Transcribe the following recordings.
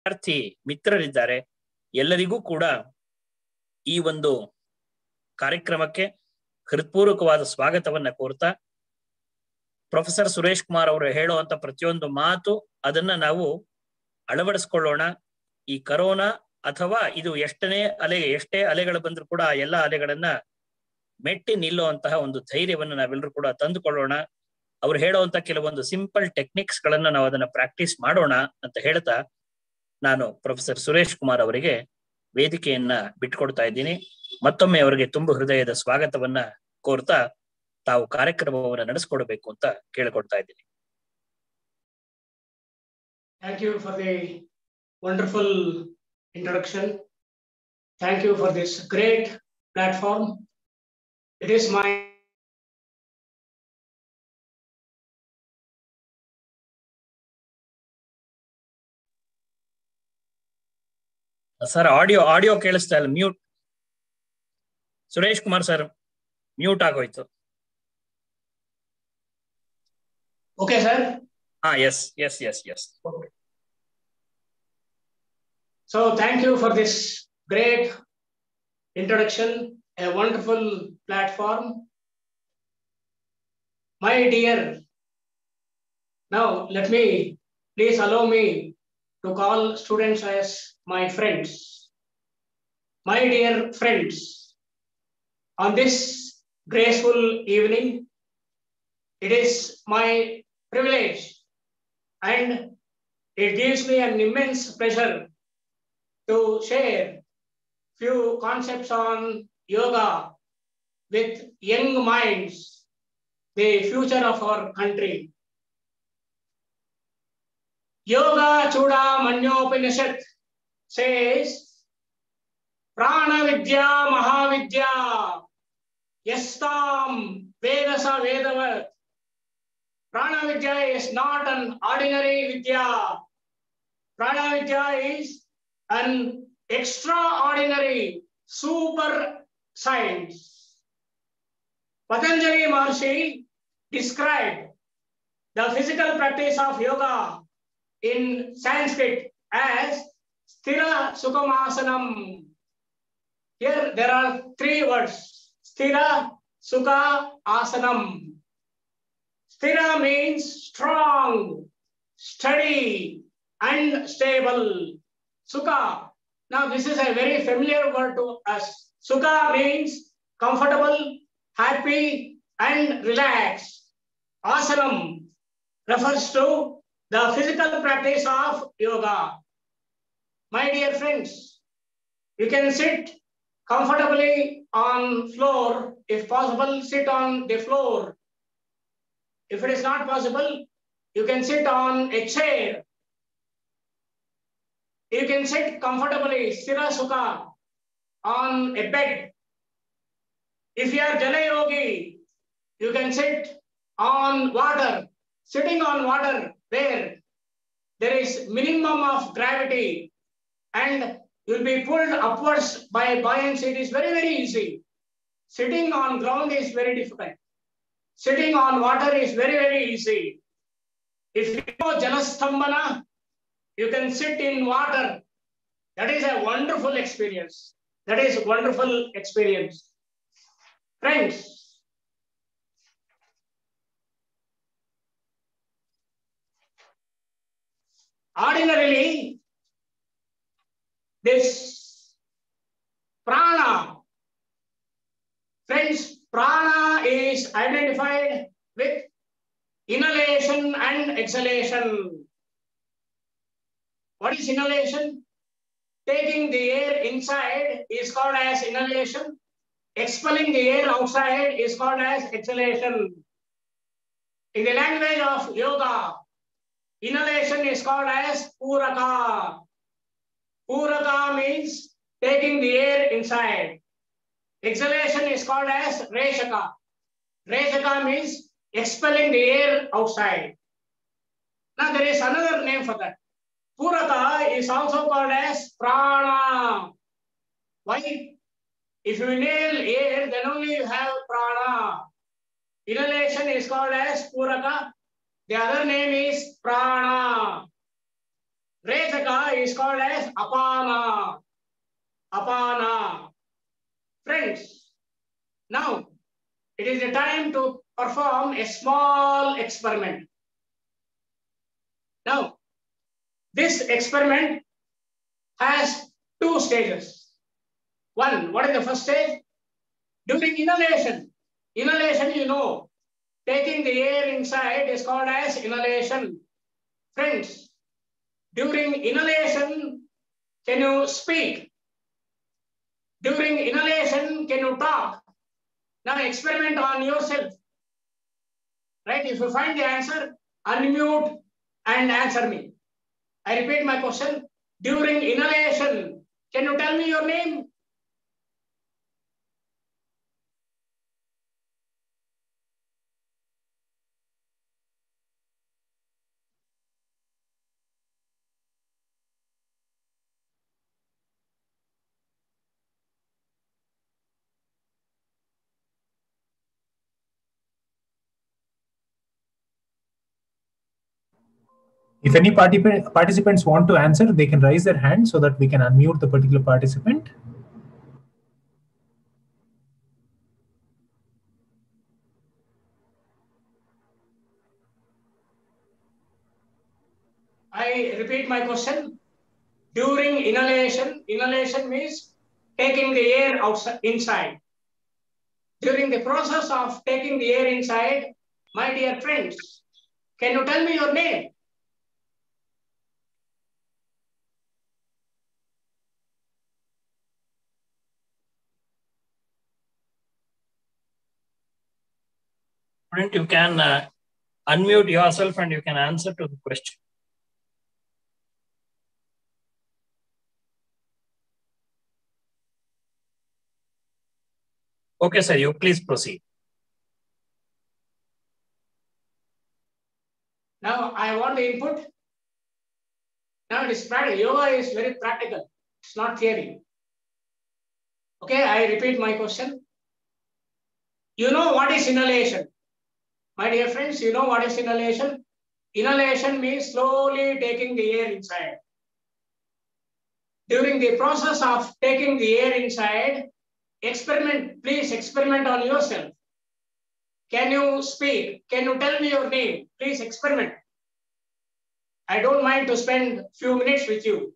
ವಿದ್ಯಾರ್ಥಿ ಮಿತ್ರರಿದ್ದಾರೆ. ಎಲ್ಲರಿಗೂ ಕೂಡ ಈ ಒಂದು ಕಾರ್ಯಕ್ರಮಕ್ಕೆ ಹೃತ್ಪೂರ್ವಕವಾದ ಸ್ವಾಗತವನ್ನ ಕೋರ್ತಾ, ಪ್ರೊಫೆಸರ್ ಸುರೇಶ್ ಕುಮಾರ್ ಅವರು ಹೇಳುವಂತ ಪ್ರತಿಯೊಂದು ಮಾತು ಅದನ್ನ ನಾವು ಅಳವಡಿಸ್ಕೊಳ್ಳೋಣ. ಈ ಕರೋನಾ ಅಥವಾ ಇದು ಎಷ್ಟೇ ಅಲೆಗಳು ಬಂದ್ರೂ ಕೂಡ ಆ ಎಲ್ಲ ಅಲೆಗಳನ್ನ ಮೆಟ್ಟಿ ನಿಲ್ಲುವಂತಹ ಒಂದು ಧೈರ್ಯವನ್ನು ನಾವೆಲ್ಲರೂ ಕೂಡ ತಂದುಕೊಳ್ಳೋಣ. ಅವ್ರು ಹೇಳುವಂತ ಕೆಲವೊಂದು ಸಿಂಪಲ್ ಟೆಕ್ನಿಕ್ಸ್ ಗಳನ್ನ ನಾವು ಅದನ್ನ ಪ್ರಾಕ್ಟೀಸ್ ಮಾಡೋಣ ಅಂತ ಹೇಳ್ತಾ, ನಾನು ಪ್ರೊಫೆಸರ್ ಸುರೇಶ್ ಕುಮಾರ್ ಅವರಿಗೆ ವೇದಿಕೆಯನ್ನ ಬಿಟ್ಕೊಡ್ತಾ ಇದ್ದೀನಿ. ಮತ್ತೊಮ್ಮೆ ಅವರಿಗೆ ತುಂಬ ಹೃದಯದ ಸ್ವಾಗತವನ್ನ ಕೋರ್ತಾ ತಾವು ಕಾರ್ಯಕ್ರಮವನ್ನು ನಡೆಸ್ಕೊಡ್ಬೇಕು ಅಂತ ಕೇಳಿಕೊಡ್ತಾ ಇದ್ದೀನಿ. Thank you for the wonderful introduction. Thank you for this great platform. It is my sir audio ಕೇಳಿಸ್ತಾ ಇಲ್ಲ, mute. Suresh Kumar sir mute ಆಗೋಯ್ತು. Okay, sir. Yes. Okay. So thank you for this great introduction, a wonderful platform. My dear, now please allow me to call students as my friends. My dear friends, on this graceful evening, it is my privilege and it gives me an immense pleasure to share few concepts on yoga with young minds, the future of our country. Yoga Chudamanyopinishad says, Prana Vidya Mahavidya Yastam Vedasa Vedavat. Prana Vidya is not an ordinary Vidya. Prana Vidya is an extraordinary super science. Patanjali Maharshi described the physical practice of yoga in Sanskrit as Sthira Sukhamasana. Here there are three words: Sthira Sukha Asanam. Sthira means strong, steady, and stable. Sukha. Now this is a very familiar word to us. Sukha means comfortable, happy, and relaxed. Asanam refers to the physical practice of yoga. My dear friends, you can sit comfortably on floor. If possible, sit on the floor. If it is not possible, you can sit on a chair. You can sit comfortably, Sthira Sukha, on a bed. If you are Jana Yogi, you can sit on water. Sitting on water where there is minimum of gravity and you will be pulled upwards by buoyancy, it is very, very easy. Sitting on ground is very difficult. Sitting on water is very, very easy. If you know Janastambhana, you can sit in water. That is a wonderful experience. That is a wonderful experience. Friends, ordinarily, this prana, friends, prana is identified with inhalation and exhalation. What is inhalation? Taking the air inside is called as inhalation. Expelling the air outside is called as exhalation. In the language of yoga, inhalation is called as puraka. Puraka means taking the air inside. Exhalation is called as reshaka. Reshaka means expelling the air outside. Now there is another name for that. Puraka is also called as prana. Why? If you inhale air, then only you have prana. Inhalation is called as puraka. The other name is prana. Rechaka is called as apana. Apana. Friends, now it is the time to perform a small experiment. Now, this experiment has two stages. One, what is the first stage? During inhalation. Inhalation, you know, taking the air inside is called as inhalation. Friends, during inhalation, can you speak? During inhalation, can you talk? Now experiment on yourself. Right? If you find the answer, unmute and answer me. I repeat my question. During inhalation, can you tell me your name? If any participants want to answer, they can raise their hand so that we can unmute the particular participant. I repeat my question. During inhalation, inhalation means taking the air outside, inside. During the process of taking the air inside, my dear friends, can you tell me your name? You can unmute yourself and you can answer to the question. Okay, sir, you please proceed. Now I want the input. Now it is practical. Yoga is very practical. It's not theory. Okay, I repeat my question. You know what is inhalation? My dear friends, you know what is inhalation? Inhalation means slowly taking the air inside. During the process of taking the air inside, experiment, please experiment on yourself. Can you speak? Can you tell me your name? Please experiment. I don't mind to spend few minutes with you.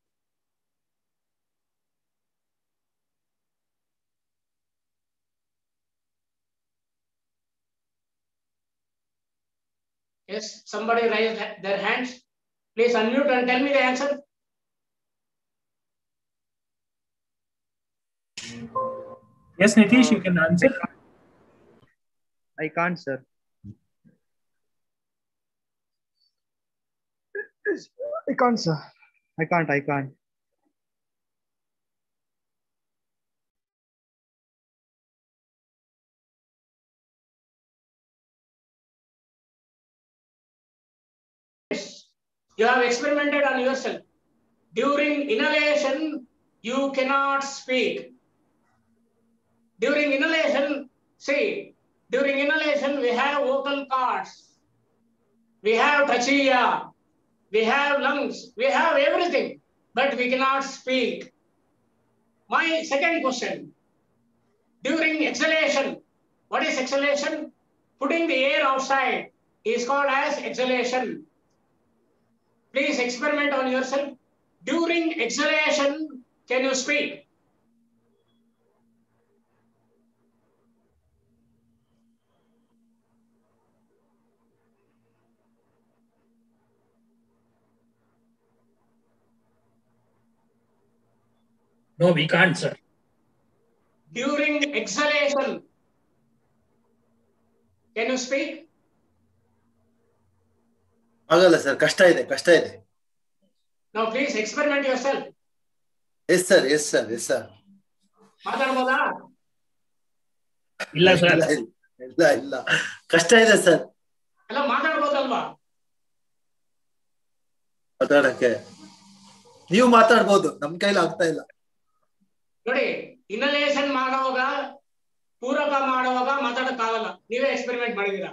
Yes, somebody raised their hands. Please unmute and tell me the answer. Yes, Nitish, you can answer. I can't, sir. I can't, sir. I can't. You have experimented on yourself. During inhalation, you cannot speak. During inhalation, see, during inhalation, we have vocal cords. We have trachea. We have lungs. We have everything, but we cannot speak. My second question. During exhalation, what is exhalation? Putting the air outside is called as exhalation. Please experiment on yourself. During exhalation, can you speak? No, we can't, sir. During exhalation, can you speak? ಆಗಲ್ಲ sir, ಕಷ್ಟ ಇದೆ. Now please experiment yourself. Yes sir. ಮಾತಾಡ್ಬೋದಾ? ಇಲ್ಲ sir. ಇಲ್ಲ ಕಷ್ಟ ಇದೆ sir. ಎಲ್ಲ ಮಾತಾಡ್ಬೋದಲ್ವಾ? ಮಾತಾಡಕ್ಕೆ ನೀವು ಮಾತಾಡ್ಬೋದು, ನಮ್ ಕೈಲಿ ಆಗ್ತಾ ಇಲ್ಲ. ನೋಡಿ, ಇನ್ಹಲೇಷನ್ ಮಾಡುವಾಗ ಪೂರಕ ಮಾಡುವಾಗ ಮಾತಾಡಕ್ಕಾಗಲ್ಲ. ನೀವೇ ಎಕ್ಸ್ಪೆರಿಮೆಂಟ್ ಮಾಡಿದೀರಾ.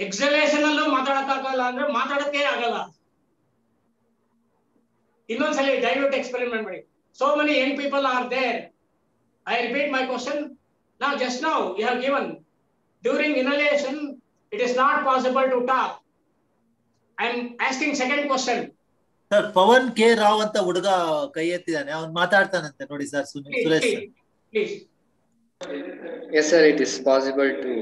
ಎಕ್ಸಲೇಷನ್ ಅಲ್ಲೂ ಮಾತಾಡಕ್ಕಾಗಲ್ಲ ಅಂದ್ರೆ ಮಾತಾಡಕ್ಕೆ ಆಗಲ್ಲ. ಇನ್ನೊಂದ್ಸಲಿ ದಯವಿಟ್ಟು ಎಕ್ಸ್ಪೆರಿಮೆಂಟ್ ಮಾಡಿ. So many young people are there. I repeat my question. Now, just now you have given, during inhalation, it is not possible to talk. I am asking second question. Sir Pavan K Rao ಅಂತ ಹುಡುಗ ಕೈ ಎತ್ತಿದ್ದಾನೆ, ಅವ್ನು ಮಾತಾಡ್ತಾನಂತೆ ನೋಡಿ ಸರ್. Suresh sir. Please. Yes, sir, it is possible to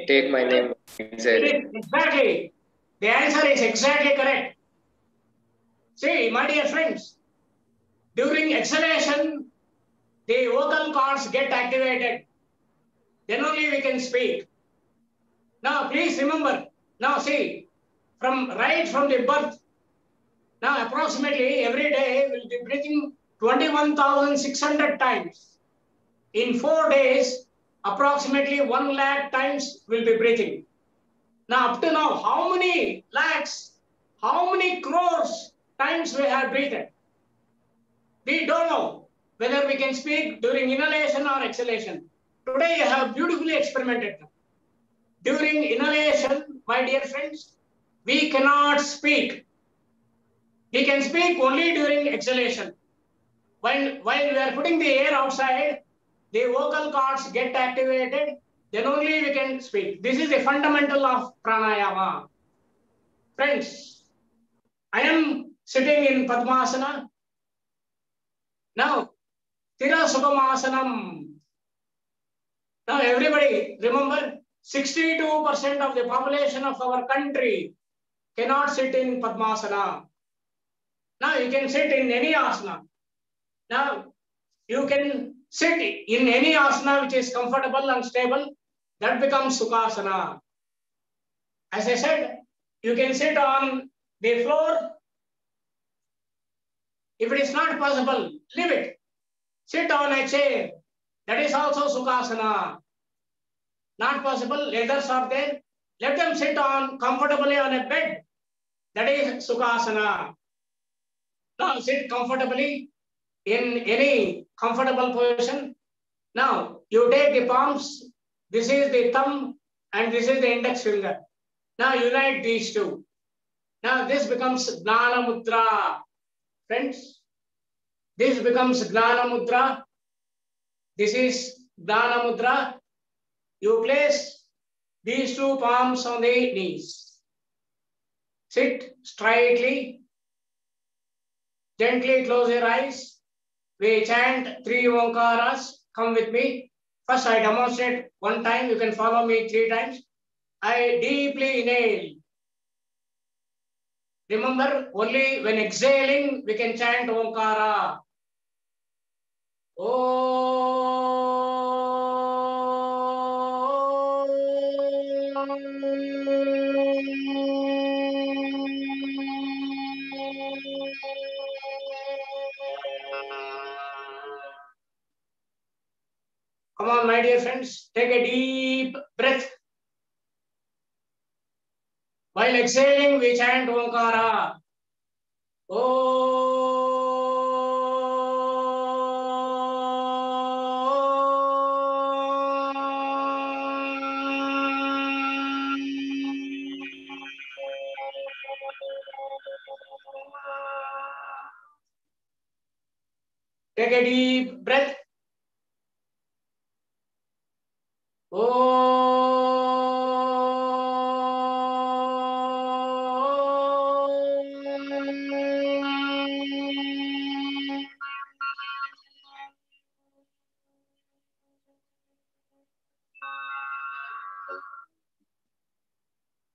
take my name. Exactly. The answer is exactly correct. See, my dear friends, during exhalation, the vocal cords get activated. Then only we can speak. Now, please remember. Now, see, right from the birth, now approximately every day we'll be breathing 21,600 times. In 4 days, approximately 1 lakh times we'll be breathing. Now, up to now, how many lakhs, how many crores times we have breathed? We don't know whether we can speak during inhalation or exhalation. Today, you have beautifully experimented. During inhalation, my dear friends, we cannot speak. We can speak only during exhalation. While we are putting the air outside, the vocal cords get activated, then only we can speak. This is the fundamental of pranayama. Friends, I am sitting in Padmasana. Now, Sthira Sukhamasana. Now, everybody remember, 62% of the population of our country cannot sit in Padmasana. Now, you can sit in any asana. Now, you can sit in any asana which is comfortable and stable. That becomes Sukhasana. As I said, you can sit on the floor. If it is not possible, leave it. Sit on a chair. That is also Sukhasana. Not possible, others are there. Let them sit on comfortably on a bed. That is Sukhasana. Now sit comfortably in any comfortable position. Now you take the palms. This is the thumb and this is the index finger. Now unite these two. Now this becomes Gnana Mudra. Friends, this becomes Gnana Mudra. This is Gnana Mudra. You place these two palms on the knees. Sit straightly. Gently close your eyes. We chant 3 Omkaras. Come with me. First I demonstrate 1 time. You can follow me 3 times. I deeply inhale. Remember, only when exhaling we can chant Omkara. Come on, my dear friends, take a deep breath. While exhaling, we chant Omkara. Take a deep breath.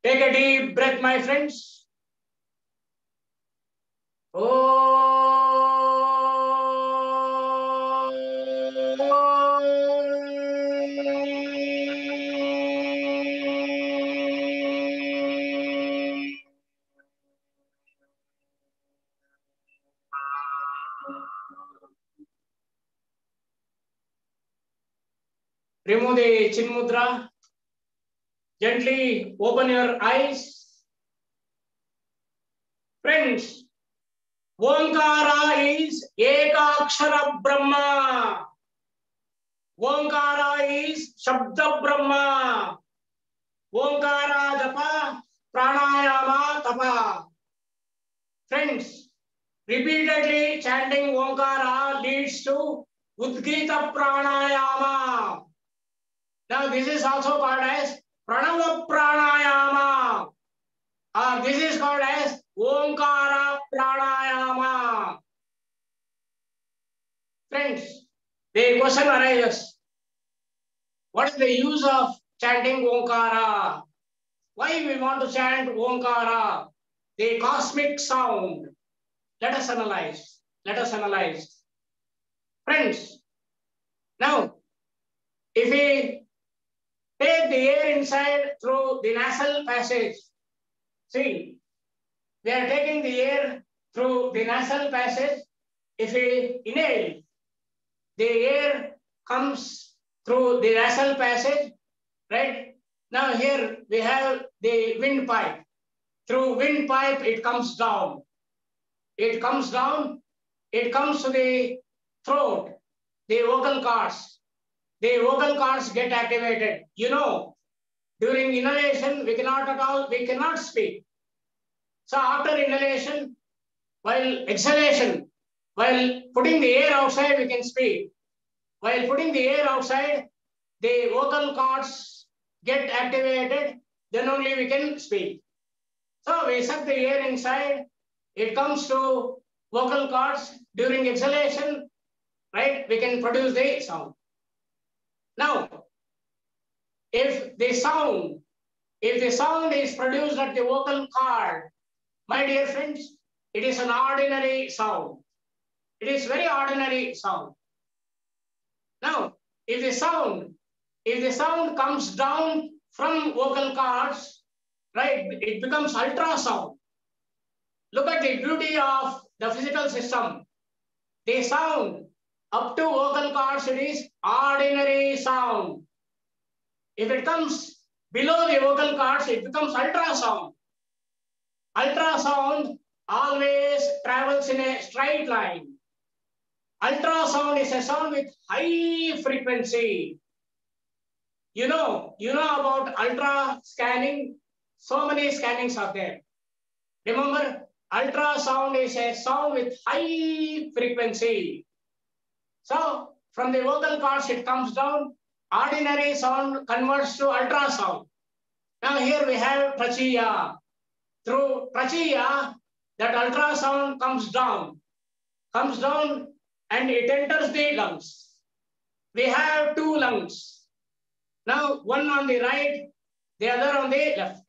Take a deep breath, my friends. Remove the chin mudra. Gently open your eyes. Friends, Omkara is Ekakshara Brahma. Omkara is Shabda Brahma. Omkara Japa, Pranayama Tapa. Friends, Repeatedly chanting Omkara leads to Udgita Pranayama. Now this is also called as Pranava Pranayama. This is called as Omkara Pranayama. Friends, the question arises. What is the use of chanting Omkara? Why we want to chant Omkara? The cosmic sound. Let us analyze. Let us analyze. Friends, now, if we take the air inside through the nasal passage, see, we are taking the air through the nasal passage. If we inhale, the air comes through the nasal passage, right? Now here we have the windpipe. Through windpipe, it comes down. It comes down, it comes to the throat, the vocal cords. The vocal cords get activated. You know, during inhalation, we cannot speak. So after inhalation, while exhalation, while putting the air outside, we can speak. While putting the air outside, the vocal cords get activated, then only we can speak. So we suck the air inside, it comes to vocal cords. During exhalation, right, we can produce the sound. Now, if the sound is produced at the vocal cord, my dear friends, it is an ordinary sound. It is very ordinary sound. Now, if the sound comes down from vocal cords, right, it becomes ultrasound. Look at the beauty of the physical system. The sound up to vocal cords, it is ordinary sound. If it comes below the vocal cords, it becomes ultrasound. Ultrasound always travels in a straight line. Ultrasound is a sound with high frequency. You know about ultra scanning. So many scannings are there. Remember, ultrasound is a sound with high frequency. So from the vocal cords, it comes down. Ordinary sound converts to ultrasound. Now here we have trachea. Through trachea, that ultrasound comes down and it enters the lungs. We have two lungs. Now one on the right, the other on the left.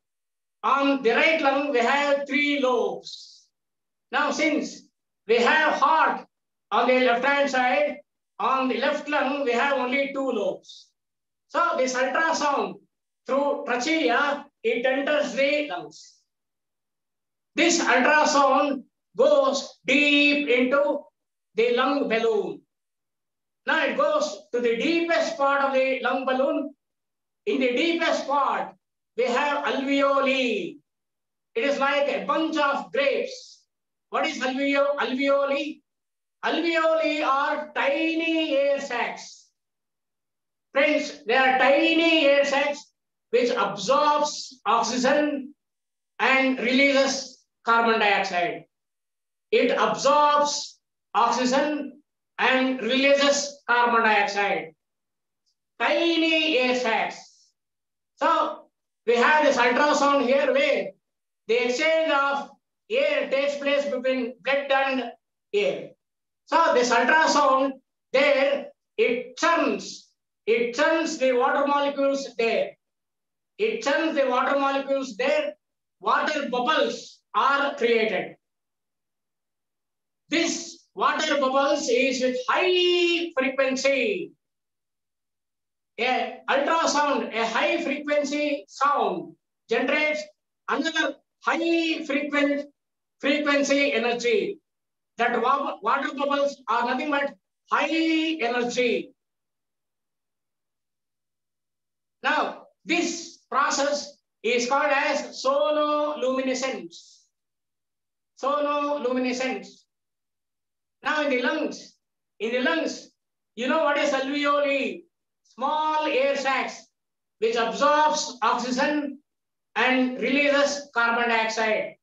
On the right lung, we have three lobes. Now since we have heart on the left-hand side, on the left lung, we have only two lobes. So this ultrasound through trachea, it enters the lungs. This ultrasound goes deep into the lung balloon. Now it goes to the deepest part of the lung balloon. In the deepest part, we have alveoli. It is like a bunch of grapes. What is alveoli? Alveoli are tiny air sacs. Friends, they are tiny air sacs which absorbs oxygen and releases carbon dioxide. It absorbs oxygen and releases carbon dioxide. Tiny air sacs. So we have this ultrasound here where the exchange of air takes place between blood and air. So this ultrasound there, it churns the water molecules there. It churns the water molecules there. Water bubbles are created. This water bubbles is with high frequency. A ultrasound, a high frequency sound generates another high frequency energy. That water bubbles are nothing but high energy. Now, this process is called as sonoluminescence. Sonoluminescence. Now, in the lungs, you know what is alveoli? Small air sacs which absorbs oxygen and releases carbon dioxide.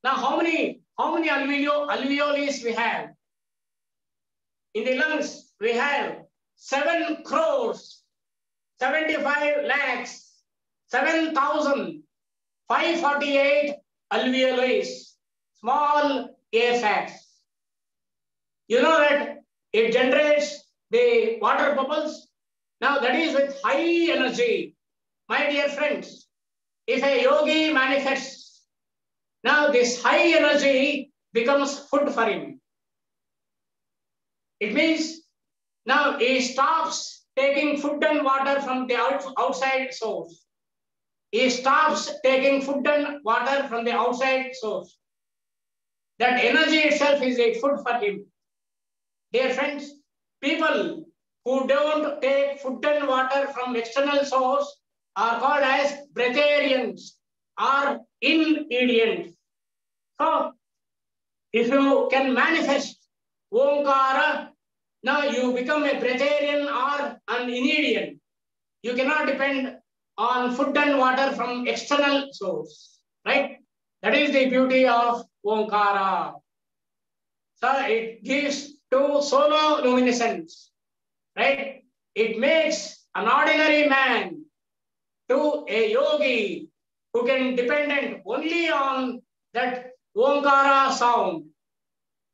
Now, how many how many alveoles we have? In the lungs, we have 7 crores, 75 lakhs, 7,548 alveoles, small air sacs. You know that it generates the water bubbles. Now that is with high energy. My dear friends, if a yogi manifests, now this high energy becomes food for him. It means now he stops taking food and water from the outside source. He stops taking food and water from the outside source. That energy itself is a food for him. Dear friends, people who don't take food and water from external source are called as breatharians or inedients. So, if you can manifest Omkara, now you become a breatharian or an inedient. You cannot depend on food and water from external source, right? That is the beauty of Omkara. So it gives to solo luminescence, right? It makes an ordinary man to a yogi who can depend only on that Omkara sound,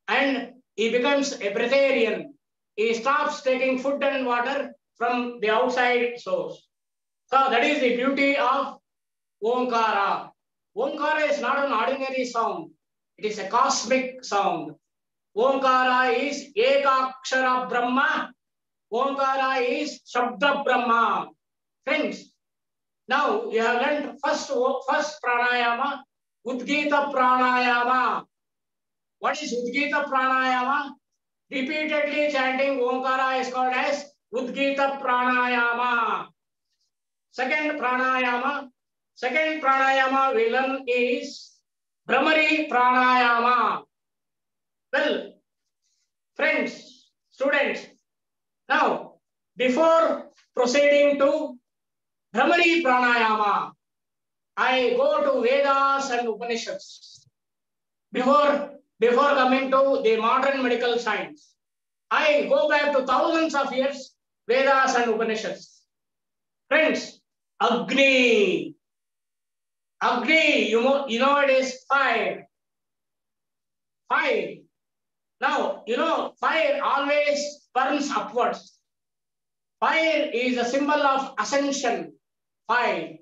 and he becomes a breatharian. He stops taking food and water from the outside source. So that is the beauty of Omkara. Omkara is not an ordinary sound. It is a cosmic sound. Omkara is Ekakshara Brahma. Omkara is Shabda Brahma. Friends, now you have learned first pranayama, Udgita pranayama. What is Udgita pranayama? Repeatedly chanting Omkara is called as Udgita pranayama. Second pranayama we learn is Brahmari pranayama. Well, friends, students, now before proceeding to Brahmari pranayama, I go to Vedas and Upanishads. Before coming to the modern medical science, I go back to thousands of years, Vedas and Upanishads. Friends, Agni, you know it is fire. Fire. Now, you know, fire always burns upwards. Fire is a symbol of ascension. Fire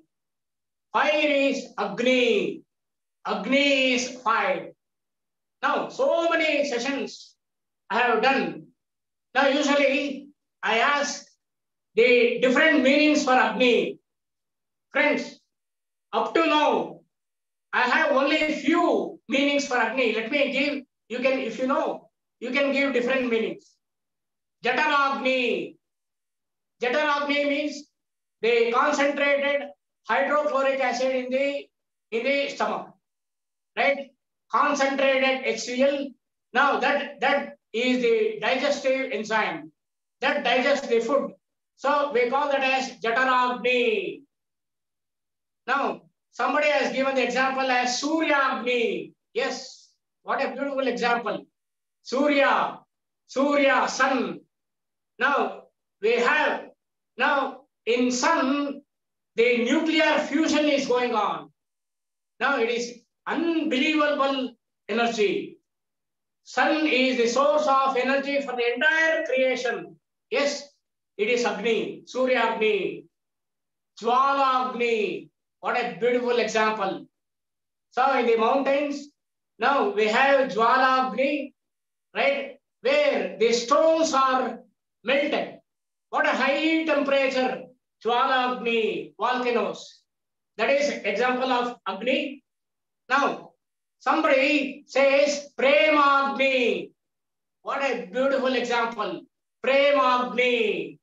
is Agni. Agni is fire. Now, so many sessions I have done. Now, usually I ask the different meanings for Agni. Friends, up to now, I have only a few meanings for Agni. Let me give, you can, if you know, you can give different meanings. Jataragni. Jataragni means the concentrated hydrochloric acid in the stomach, right? Concentrated HCl. Now that is the digestive enzyme that digests the food. So we call that as Jataragni. Now somebody has given the example as Suryagni. Yes, what a beautiful example. Surya, sun. Now we have, now in sun, the nuclear fusion is going on. Now it is unbelievable energy. Sun is the source of energy for the entire creation. Yes, it is Agni, Suryagni, Jwalagni. What a beautiful example. So in the mountains, now we have Jwalagni, right? Where the stones are melted. What a high temperature, Jwalagni, volcanoes. That is example of Agni. Now, somebody says Premagni. What a beautiful example. Premagni.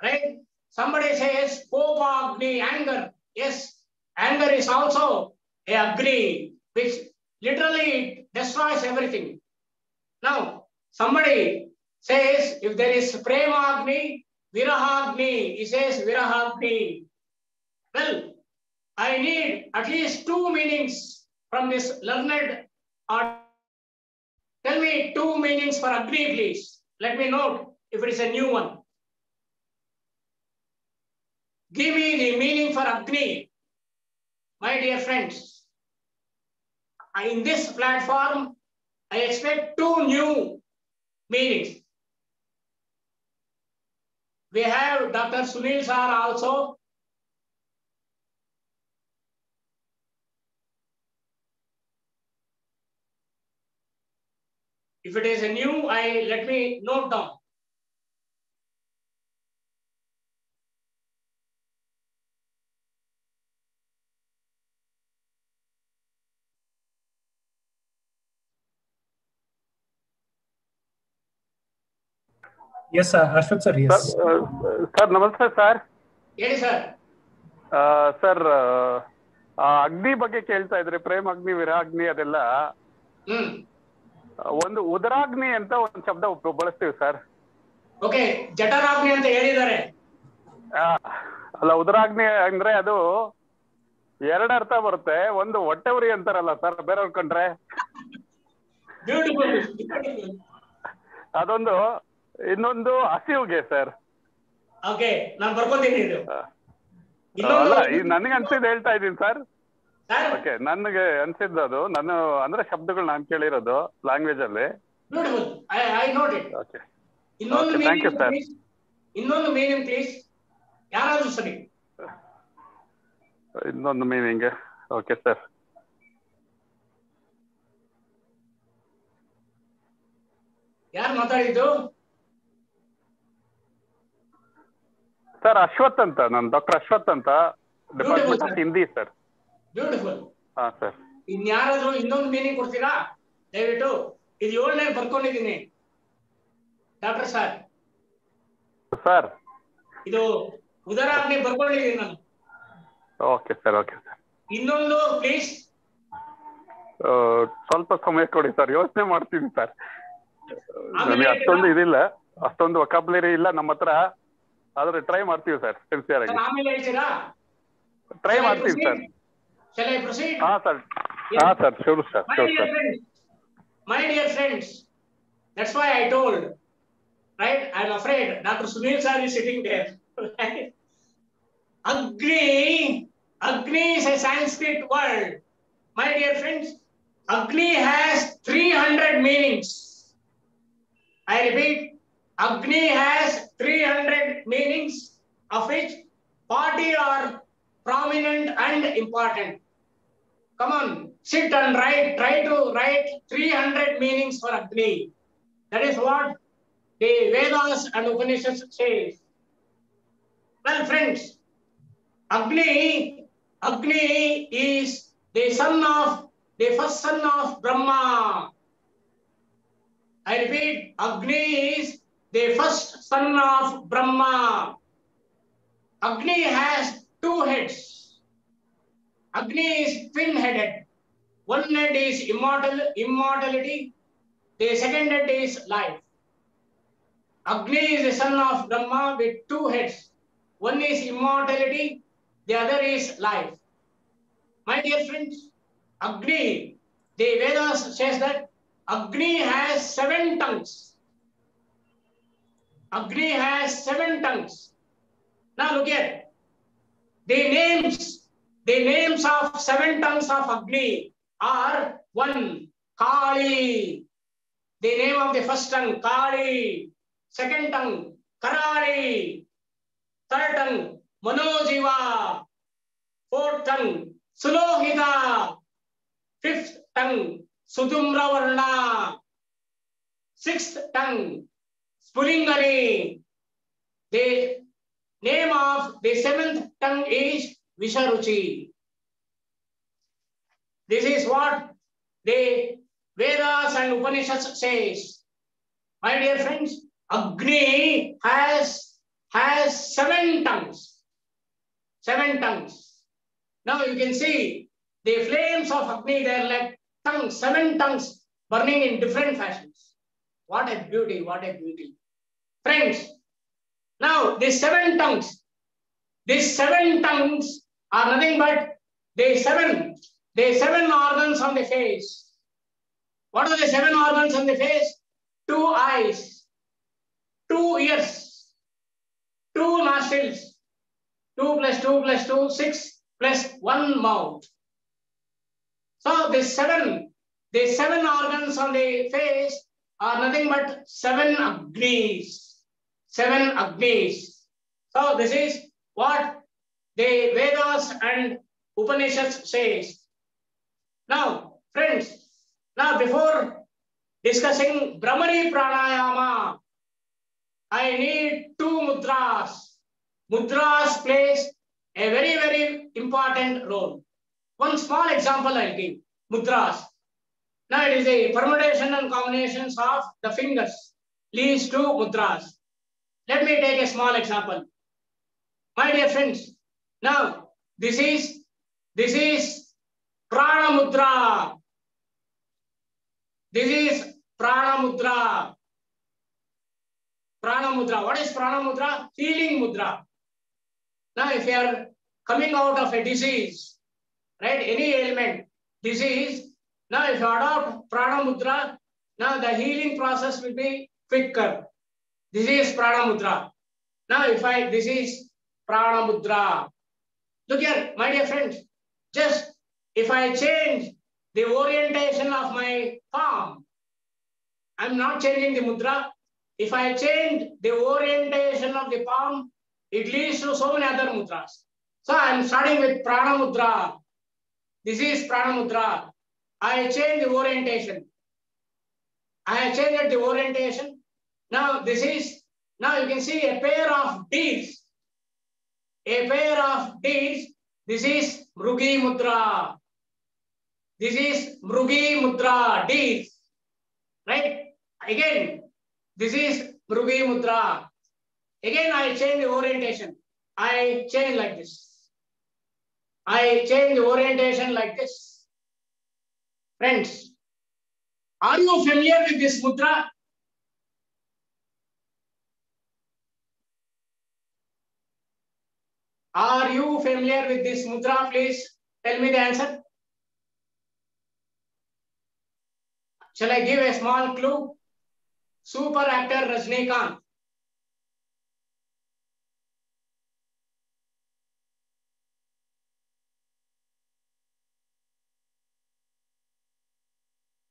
Right? Somebody says Kopagni, anger. Yes, anger is also a Agni, which literally destroys everything. Now, somebody says if there is Premagni, Virahagni, he says Virahagni. Well, I need at least two meanings from this learned Tell me two meanings for Agni, please. Let me note if it is a new one. Give me the meaning for Agni, my dear friends. In this platform, I expect two new meanings. We have Dr. Sunil sir also. If it is a new, let me note down. Yes, Ashwath sir, yes. Sir, namaste sir. Yes, sir. Sir, ಅಗ್ನಿ ಬಗ್ಗೆ ಕೇಳ್ತಾ ಇದ್ರಿ, ಪ್ರೇಮ ಅಗ್ನಿ, ವಿರಾಗ್ನಿ ಅದೆಲ್ಲ. ಒಂದು ಉದರಾಗ್ನಿ ಅಂತ ಒಂದು ಶಬ್ದ ಬಳಸ್ತೀವಿ ಸರ್. ಓಕೆ, ಜಠರಾಗ್ನಿ ಅಂತ ಹೇಳಿದ್ದಾರೆ. ಅಲ್ಲ, ಉದರಾಗ್ನಿ ಅಂದ್ರೆ ಅದು ಎರಡು ಅರ್ಥ ಬರುತ್ತೆ. ಒಂದು ಹೊಟ್ಟೆ ಉರಿ ಅಂತಾರಲ್ಲ ಸರ್ ಬೇರೆಯವ್ರ ಕಂಡ್ರೆ, ಅದೊಂದು. ಇನ್ನೊಂದು ಹಸಿವುಗೆ ಸರ್. ಓಕೆ, ನಾನು ಬರ್ಕೋತೀನಿ. ಅಲ್ಲ, ನನಗೆ ಅನ್ಸಿದ್ದು ಹೇಳ್ತಾ ಇದ್ದೀನಿ ಸರ್. ಓಕೆ, ನನಗೆ ಅನ್ಸಿದ್ದು ಅದು, ನಾನು ಅಂದ್ರೆ ಶಬ್ದಗಳು ನಾನು ಕೇಳಿರೋದು ಲ್ಯಾಂಗ್ವೇಜ್ ಅಲ್ಲಿ. Okay, thank you sir. ಇನ್ನೊಂದು ಮೀನಿಂಗ್ ಪ್ಲೀಸ್, ಯಾರಾದ್ರೂ ಸರಿ. ಇನ್ನೊಂದು ಮೀನಿಂಗ್. Okay sir. ಯಾರು ಮಾತಾಡಿದ್ದು? ಸರ್ ಅಶ್ವಥ್ ಅಂತ, ನಾನು ಡಾಕ್ಟರ್ ಅಶ್ವಥ್ ಅಂತ, department of Hindi sir. Beautiful. ಹಾ ಸರ್. ಇನ್ಯಾರಾದ್ರೂ ಇನ್ನೊಂದು ಮೀನಿಂಗ್ ಕೊಡ್ತೀರಾ ದಯವಿಟ್ಟು? ಇದು 7ನೇ ಬರ್ಕೊಂಡಿದ್ದೀನಿ ಡಾಕ್ಟರ್ ಸರ್. ಸರ್ ಇದು ಉದರಾಗ್ನಿ ಬರ್ಕೊಂಡಿದ್ದೀನಿ ನಾನು. Okay sir, okay sir. ಇನ್ನೊಂದು ಪ್ಲೀಸ್. ಸ್ವಲ್ಪ ಸಮಯ ಕೊಡಿ ಸರ್, ಯೋಚನೆ ಮಾಡ್ತೀನಿ ಸರ್. ನನಗೆ ಅಷ್ಟೊಂದು ಇದಿಲ್ಲ, ಅಷ್ಟೊಂದು ವೊಕಾಬ್ಯುಲರಿ ಇಲ್ಲ ನಮ್ಮ ಹತ್ರ, ಆದ್ರೆ ಟ್ರೈ ಮಾಡ್ತೀವಿ ಸರ್, ಸಿನ್ಸಿಯರ್ ಆಗಿ ಆಮೇಲೆ ಹೇಳ್ತೀರಾ? ಟ್ರೈ ಮಾಡ್ತೀವಿ ಸರ್. Shall I proceed? ಹಾ ಸರ್, ಹಾ sir, sure sir, sure sir. My dear friends, that's why I told, right? I'm afraid Dr. Sunil sir is sitting there. Agni is a Sanskrit word. My dear friends, Agni has 300 meanings. I repeat, Agni has 300 meanings, of which 40 are prominent and important. Come on, sit and write. Try to write 300 meanings for Agni. That is what the Vedas and Upanishads says. Well, friends, Agni is the first son of Brahma. I repeat, Agni is the first son of Brahma. Agni has two heads. Agni is twin-headed. One head is immortality. The second head is life. Agni is the son of Brahma with two heads. One is immortality. The other is life. My dear friends, Agni, the Vedas says that Agni has 7 tongues. Agni has 7 tongues. Now look here. The names of 7 tongues of Agni are 1, Kali. The name of the first tongue, Kali. Second tongue, Karali. Third tongue, Manojiva. Fourth tongue, Sulohita. Fifth tongue, Sudumravarna. Sixth tongue, Spulingani. The name of the 7th tongue is Visharuchi. This is what the Vedas and Upanishads says. My dear friends, Agni has 7 tongues. 7 tongues. Now you can see the flames of Agni, they are like tongues, 7 tongues burning in different fashions. What a beauty, what a beauty. Friends, now these 7 tongues are nothing but the seven organs on the face. What are the 7 organs on the face? 2 eyes, 2 ears, 2 nostrils, 2 plus 2 plus 2, 6 plus 1 mouth. So the 7 organs on the face are nothing but 7 Agnis. 7 Agnis. So this is what the Vedas and Upanishads says. Now, friends, before discussing Brahmari Pranayama, I need 2 mudras. Mudras plays a very, very important role. One small example I'll give. Mudras. Now it is a permutation and combinations of the fingers leads to mudras. Let me take a small example. My dear friends, now this is Prana Mudra. This is Prana Mudra. Prana Mudra. What is Prana Mudra? Healing Mudra. Now, if you are coming out of a disease, right, any ailment, disease, now if you adopt Prana Mudra, now the healing process will be quicker. This is Prana Mudra. Now, this is Prana Mudra. Look here, my dear friends, just if I change the orientation of my palm, I'm not changing the mudra. If I change the orientation of the palm, it leads to so many other mudras. So I'm starting with Prana Mudra. This is Prana Mudra. I change the orientation. I changed the orientation. Now this is, now you can see a pair of deeds. A pair of deeds. This is Mrugi Mudra. This is Mrugi Mudra, deeds. Right? Again, this is Mrugi Mudra. Again, I change the orientation. I change like this. I change the orientation like this. Friends, are you familiar with this mudra? Are you familiar with this mudra? Please tell me the answer. Shall I give a small clue? Super actor Rajnikant.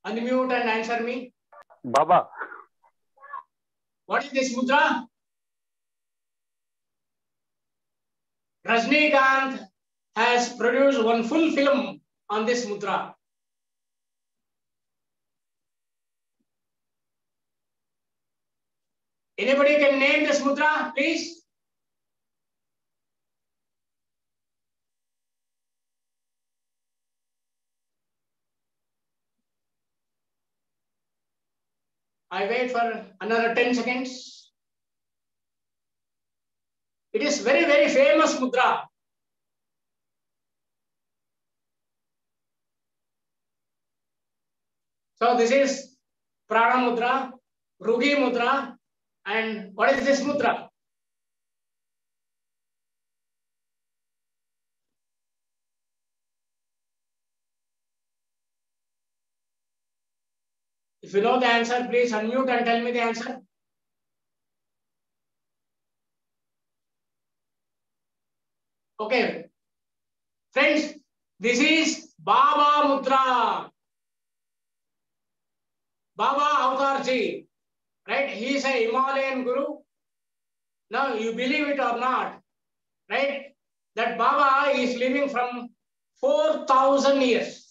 Unmute and answer me. Baba. What is this mudra? Rajnikant has produced one full film on this mudra. Anybody can name this mudra, please? I wait for another 10 seconds. It is very, very famous mudra. So this is Prana Mudra, Mrugi Mudra, and what is this mudra? If you know the answer, please unmute and tell me the answer. Okay. Friends, this is Baba Mudra. Baba Avatarji, right? He is a Himalayan guru. Now, you believe it or not, right? That Baba is living from 4,000 years.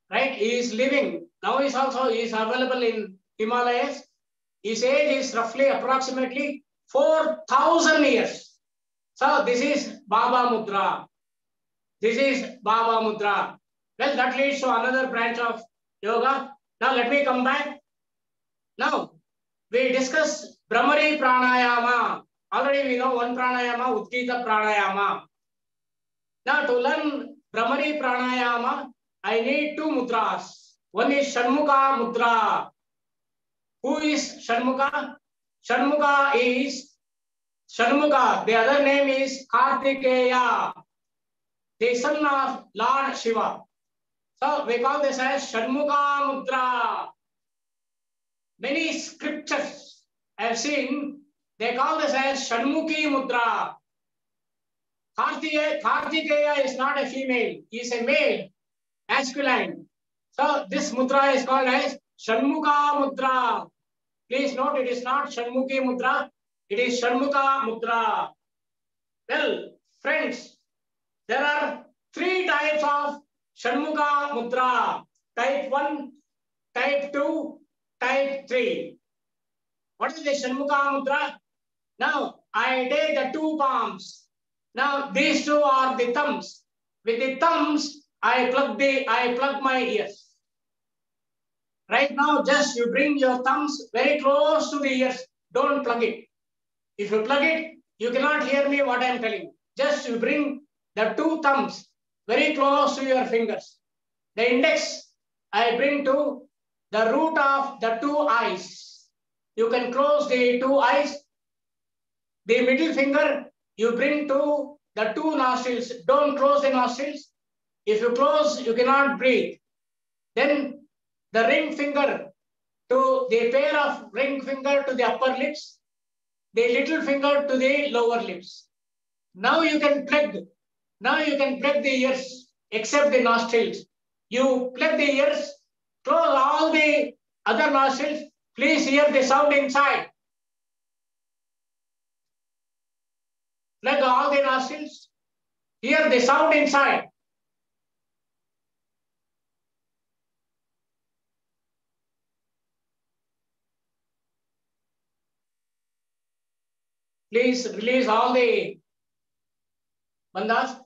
Right? He is living. Now he is available in Himalayas. His age is roughly approximately 4,000 years. So this is Baba Mudra. This is Baba Mudra. Well, that leads to another branch of yoga. Now let me come back. Now we discuss Brahmari Pranayama. Already we know one Pranayama, Udgita Pranayama. Now to learn Brahmari Pranayama, I need 2 mudras. One is Shanmukha Mudra. Who is Shanmukha? Shanmukha is Shanmukha. The other name is Kartikeya, the son of Lord Shiva. So we call this as Shanmukha Mudra. Many scriptures I have seen, they call this as Shanmukhi Mudra. Kartikeya is not a female, he is a male, masculine. So this mudra is called as Shanmukha Mudra. Please note, it is not Shanmukhi Mudra, it is Shanmukha Mudra. Well, friends, there are 3 types of Shanmukha Mudra. Type 1, type 2, type 3. What is the Shanmukha Mudra? Now, I take the 2 palms. Now, these 2 are the thumbs. With the thumbs, I plug my ears. Right now, just you bring your thumbs very close to the ears. Don't plug it. If you plug it, you cannot hear me what I am telling you. Just you bring the 2 thumbs very close to your fingers. The index I bring to the root of the 2 eyes. You can close the 2 eyes. The middle finger you bring to the 2 nostrils. Don't close the nostrils. If you close, you cannot breathe. Then the ring finger to the pair of ring finger to the upper lips, the little finger to the lower lips. Now you can plug the ears except the nostrils. You plug the ears, close all the other nostrils. Please hear the sound inside. Plug all the nostrils. Hear the sound inside. Please release all the bandhas.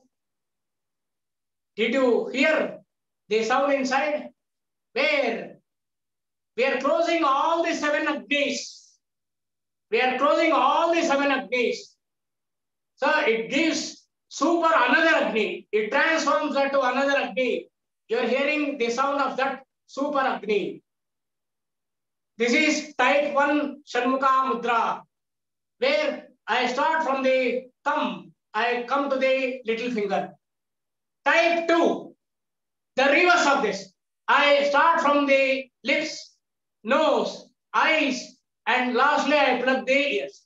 Did you hear the sound inside? Where? We are closing all the 7 Agnis. We are closing all the 7 Agnis. So it gives super another Agni. It transforms that to another Agni. You are hearing the sound of that super Agni. This is type 1 Shanmukha Mudra, where I start from the thumb, I come to the little finger. Type 2, the reverse of this. I start from the lips, nose, eyes, and lastly I plug the ears.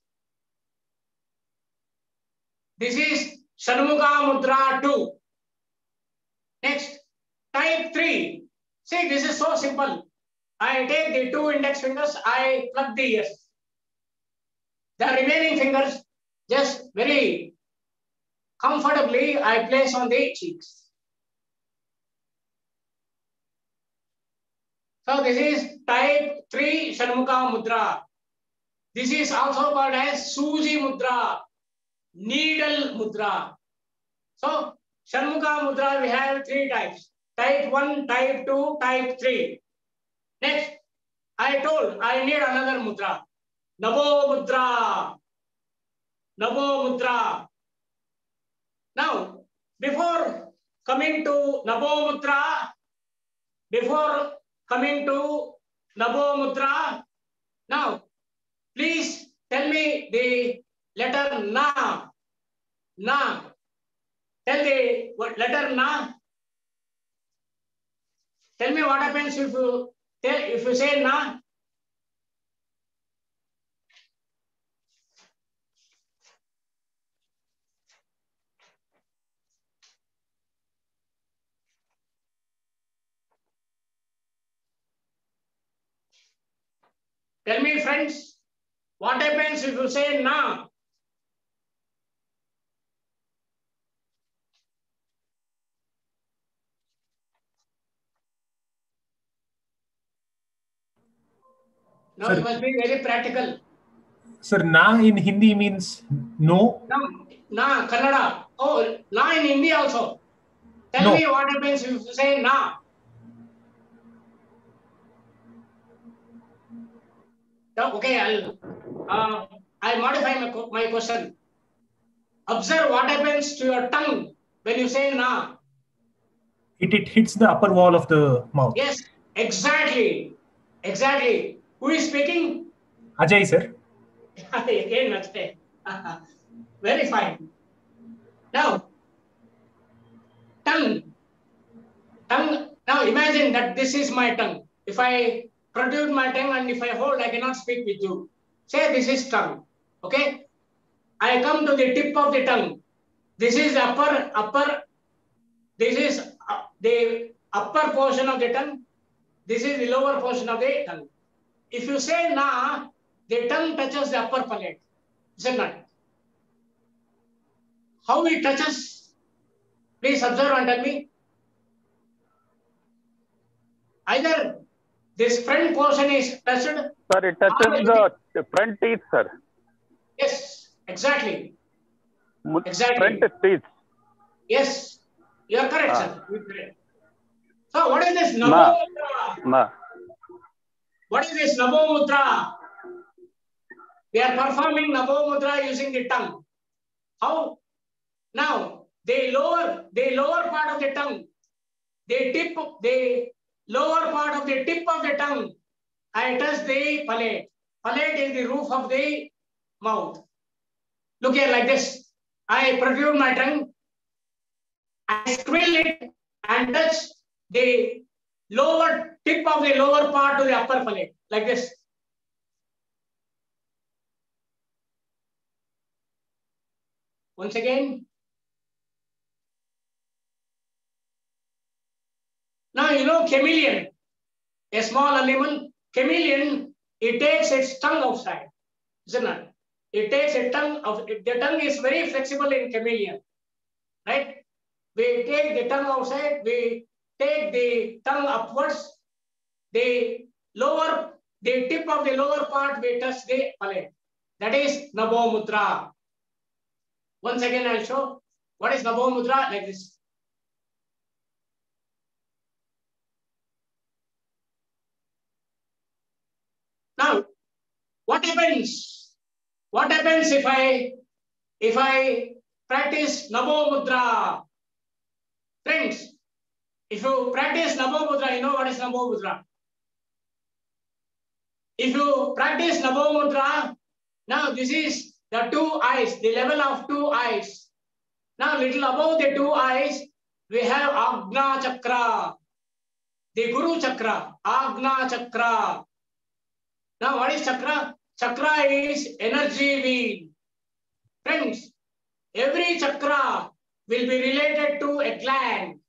This is Shanmukha Mudra 2. Next, type 3. See, this is so simple. I take the 2 index fingers, I plug the ears. The remaining fingers, just very comfortably, I place on the cheeks. So this is type 3 Shanmukha Mudra. This is also called as Suji Mudra, needle Mudra. So Shanmukha Mudra, we have 3 types. Type 1, type 2, type 3. Next, I told I need another mudra. Namo Mudra. Namo Mudra. Now, before coming to Namo Mudra, now, please tell me the letter Na. Na. Tell the letter Na. Tell me what happens if you say Na. Tell me, friends, what happens if you say Na? Now you must be very practical. Sir, na in Hindi means no. Na, Kannada. Oh, na in Hindi also. Tell me what happens if you say na. Okay, I'll modify my question. Observe what happens to your tongue when you say na. It hits the upper wall of the mouth. Yes, exactly. Exactly. Who is speaking? Ajay, sir. Again, Ajay. Very fine. Now, tongue Now imagine that this is my tongue. If I protrude my tongue and if I hold, I cannot speak with you. Say this is tongue. Okay? I come to the tip of the tongue. This is upper. This is the upper portion of the tongue. This is the lower portion of the tongue. If you say na, the tongue touches the upper palate. Is it not? How it touches? Please observe and tell me. Either this front portion is touched. Sir, it touches the front teeth, sir. Yes, exactly. Exactly. Front teeth. Yes, you are correct, sir. So, what is this Namo Mudra? Na. What is this Namo Mudra? We are performing Namo Mudra using the tongue. How? Now, the lower part of the tongue, the lower part of the tip of the tongue, I touch the palate. Palate is the roof of the mouth. Look here like this. I protrude my tongue, I squill it and touch the lower tip of the lower part to the upper palate, like this. Once again. Now you know chameleon, a small animal. Chameleon, it takes its tongue outside, isn't it? It takes a tongue of the tongue is very flexible in chameleon, right? We take the tongue outside, we take the tongue upwards, the tip of the lower part, we touch the palate. That is Namo Mudra. Once again, I'll show what is Namo Mudra like this. Now, what happens? What happens if I practice Namo Mudra? Friends, if you practice Namo Mudra, you know what is Namo Mudra. If you practice Namo Mudra, now this is the two eyes, the level of two eyes. Now, little above the two eyes, we have Agna Chakra, the Guru Chakra, Agna Chakra. Now, what is chakra? Chakra is energy wheel. Friends, every chakra will be related to a gland.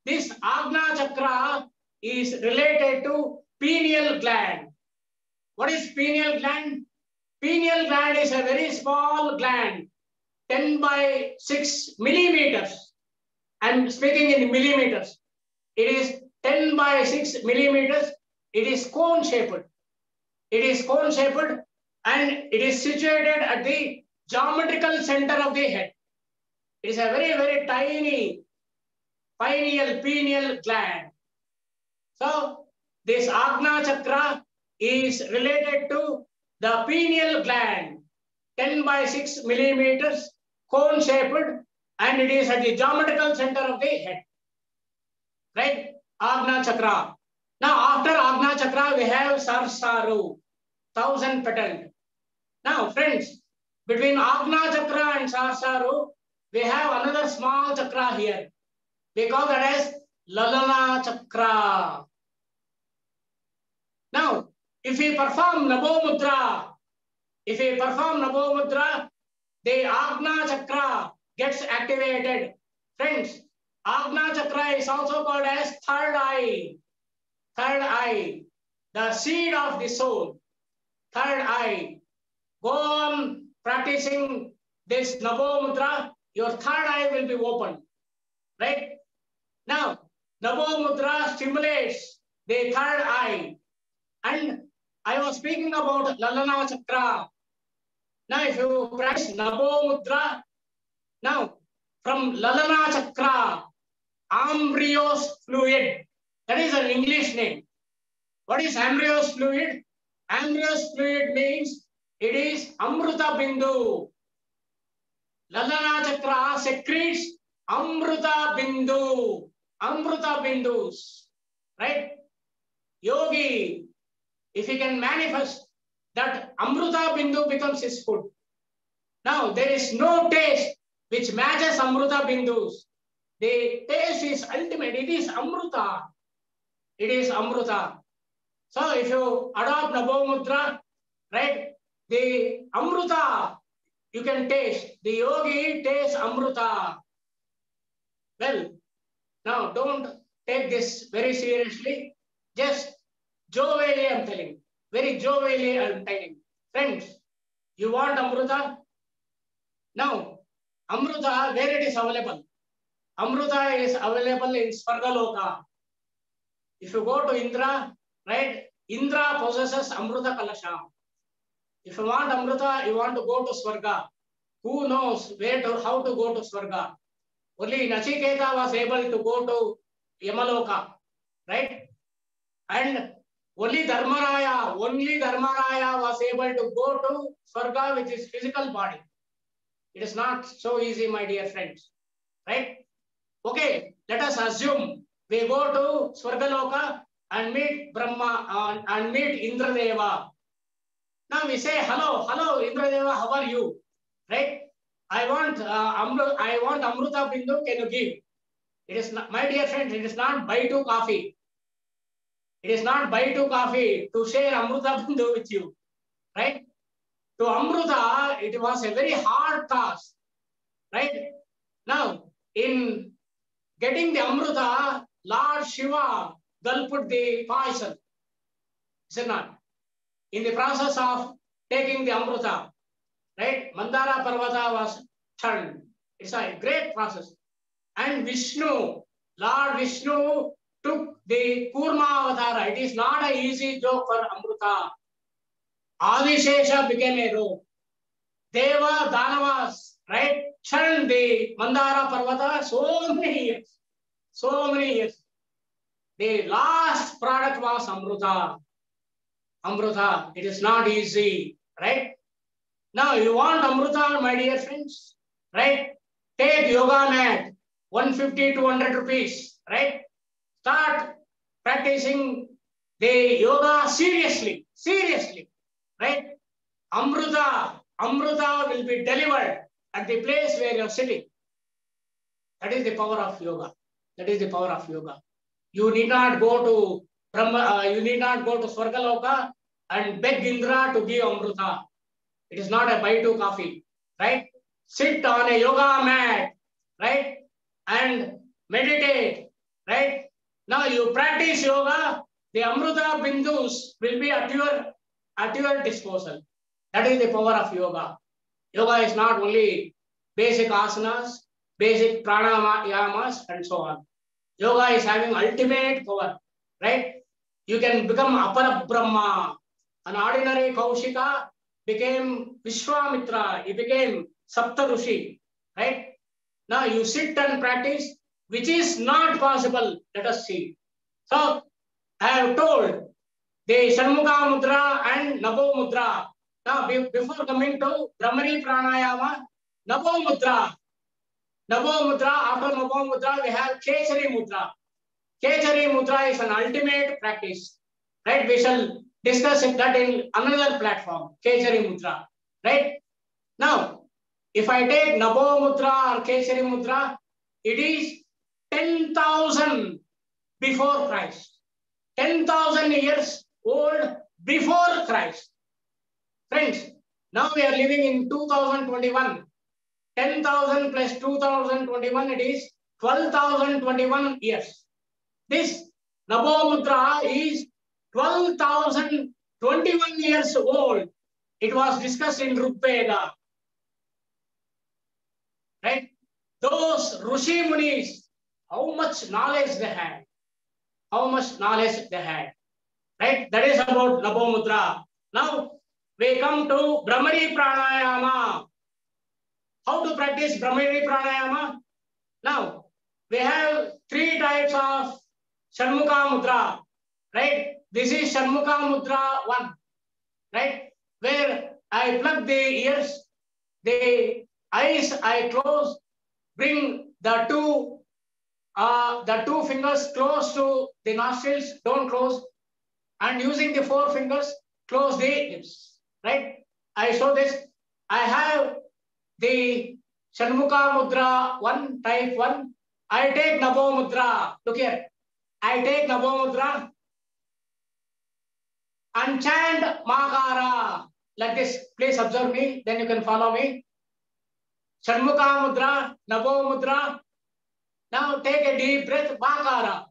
This Agna Chakra is related to pineal gland. What is pineal gland? Pineal gland is a very small gland, 10 by 6 millimeters. I'm speaking in millimeters. It is 10 by 6 millimeters. It is cone shaped. It is cone shaped and it is situated at the geometrical center of the head. It is a very, very tiny pineal gland. So, this Agna Chakra is related to the pineal gland, 10 by 6 millimeters, cone shaped, and it is at the geometrical center of the head. Right? Agna Chakra. Now, after Agna Chakra, we have Sarsaru, 1000 petaled. Now, friends, between Agna Chakra and Sarsaru, we have another small chakra here. We call that as Lalana Chakra. Now, if we perform Namo Mudra, the Agna Chakra gets activated. Friends, Agna Chakra is also called as third eye. Third eye, the seed of the soul. Third eye. Go on practicing this Namo Mudra, your third eye will be open. Right? Now, Namo Mudra stimulates the third eye. And I was speaking about Lalana Chakra. Now, if you practice Namo Mudra, now from Lalana Chakra, Ambrios fluid, that is an English name. What is Ambrios fluid? Ambrios fluid means it is Amruta Bindu. Lalana Chakra secretes Amruta Bindu. Amruta Bindus. Right? Yogi, if he can manifest that Amruta Bindu becomes his food. Now, there is no taste which matches Amruta Bindus. The taste is ultimate. It is Amruta. It is Amruta. So if you adopt Nabo Mudra, right, the Amruta you can taste. The yogi tastes Amruta. Well, now don't take this very seriously. Just jovially I'm telling. Very jovially I'm telling. Friends, you want Amruta? Now, Amruta, where it is available? Amruta is available in Svargaloka. If you go to Indra, right, Indra possesses Amruta Kalasha. If you want Amruta, you want to go to Swarga. Who knows how to go to Swarga? Only Nachiketa was able to go to Yamaloka, right? And only Dharmaraya was able to go to Swarga with his physical body. It is not so easy, my dear friends, right? Okay, let us assume we go to Swargaloka and meet Brahma and meet Indradeva. Now we say, hello, Indradeva, how are you? Right? I want Amruta Bindu, can you give? It is not, my dear friends, it is not buy two coffee. It is not buy two coffee to share Amruta Bindu with you. Right? To Amruta, it was a very hard task. Right? Now, in getting the Amruta, Lord Shiva gulped the poison. Is it not? In the process of taking the Amruta, right? Mandara Parvata was churned. It's a great process. And Vishnu, Lord Vishnu took the Kurma Avatara. It is not an easy joke for Amruta. Adishesha became a rope. Deva Danavas, right? Churned the Mandara Parvata so many years. So many years. The last product was Amruta. Amruta, it is not easy, right? Now you want Amruta, my dear friends, right? Take yoga mat, 150 to 100 rupees, right? Start practicing the yoga seriously, right? Amruta will be delivered at the place where you're sitting. That is the power of yoga. That is the power of yoga. You need not go to you need not go to Swargaloka and beg Indra to give Amruta. It is not a buy two coffee, right? Sit on a yoga mat, right? And meditate, right? Now you practice yoga, the Amruta Bindus will be at your disposal. That is the power of yoga. Yoga is not only basic asanas, basic pranayamas, and so on. Yoga is having ultimate power, right? You can become Apara Brahma. An ordinary Kaushika became Vishwamitra. He became Sapta Rushi, right? Now you sit and practice, which is not possible. Let us see. So I have told the Shanmukha Mudra and Nabo Mudra. Now before coming to Brahmari Pranayama, Nabo Mudra. After Nabo Mudra, we have Kechari Mudra. Kechari Mudra is an ultimate practice, right? We shall discuss that in another platform, Kechari Mudra, right? Now, if I take Nabo Mudra or Kechari Mudra, it is 10,000 before Christ. 10,000 years old before Christ. Friends, now we are living in 2021. 10,000 plus 2021, it is 12,021 years. This Nabo Mudra is 12,021 years old. It was discussed in Rigveda. Right? Those Rishi Munis, how much knowledge they had. Right? That is about Nabo Mudra. Now we come to Brahmari Pranayama. How to practice Brahmari Pranayama? Now we have three types of Shanmukha Mudra. Right? This is Shanmukha Mudra 1. Right? Where I plug the ears, the eyes I close, bring the two fingers close to the nostrils, don't close, and using the four fingers, close the lips. Right? I show this. I have the Shanmukha Mudra 1, type 1, I take Nabo Mudra. Look here. I take Nabo Mudra and chant Makara. Like this. Please observe me. Then you can follow me. Shanmukha Mudra, Nabo Mudra. Now take a deep breath. Makara.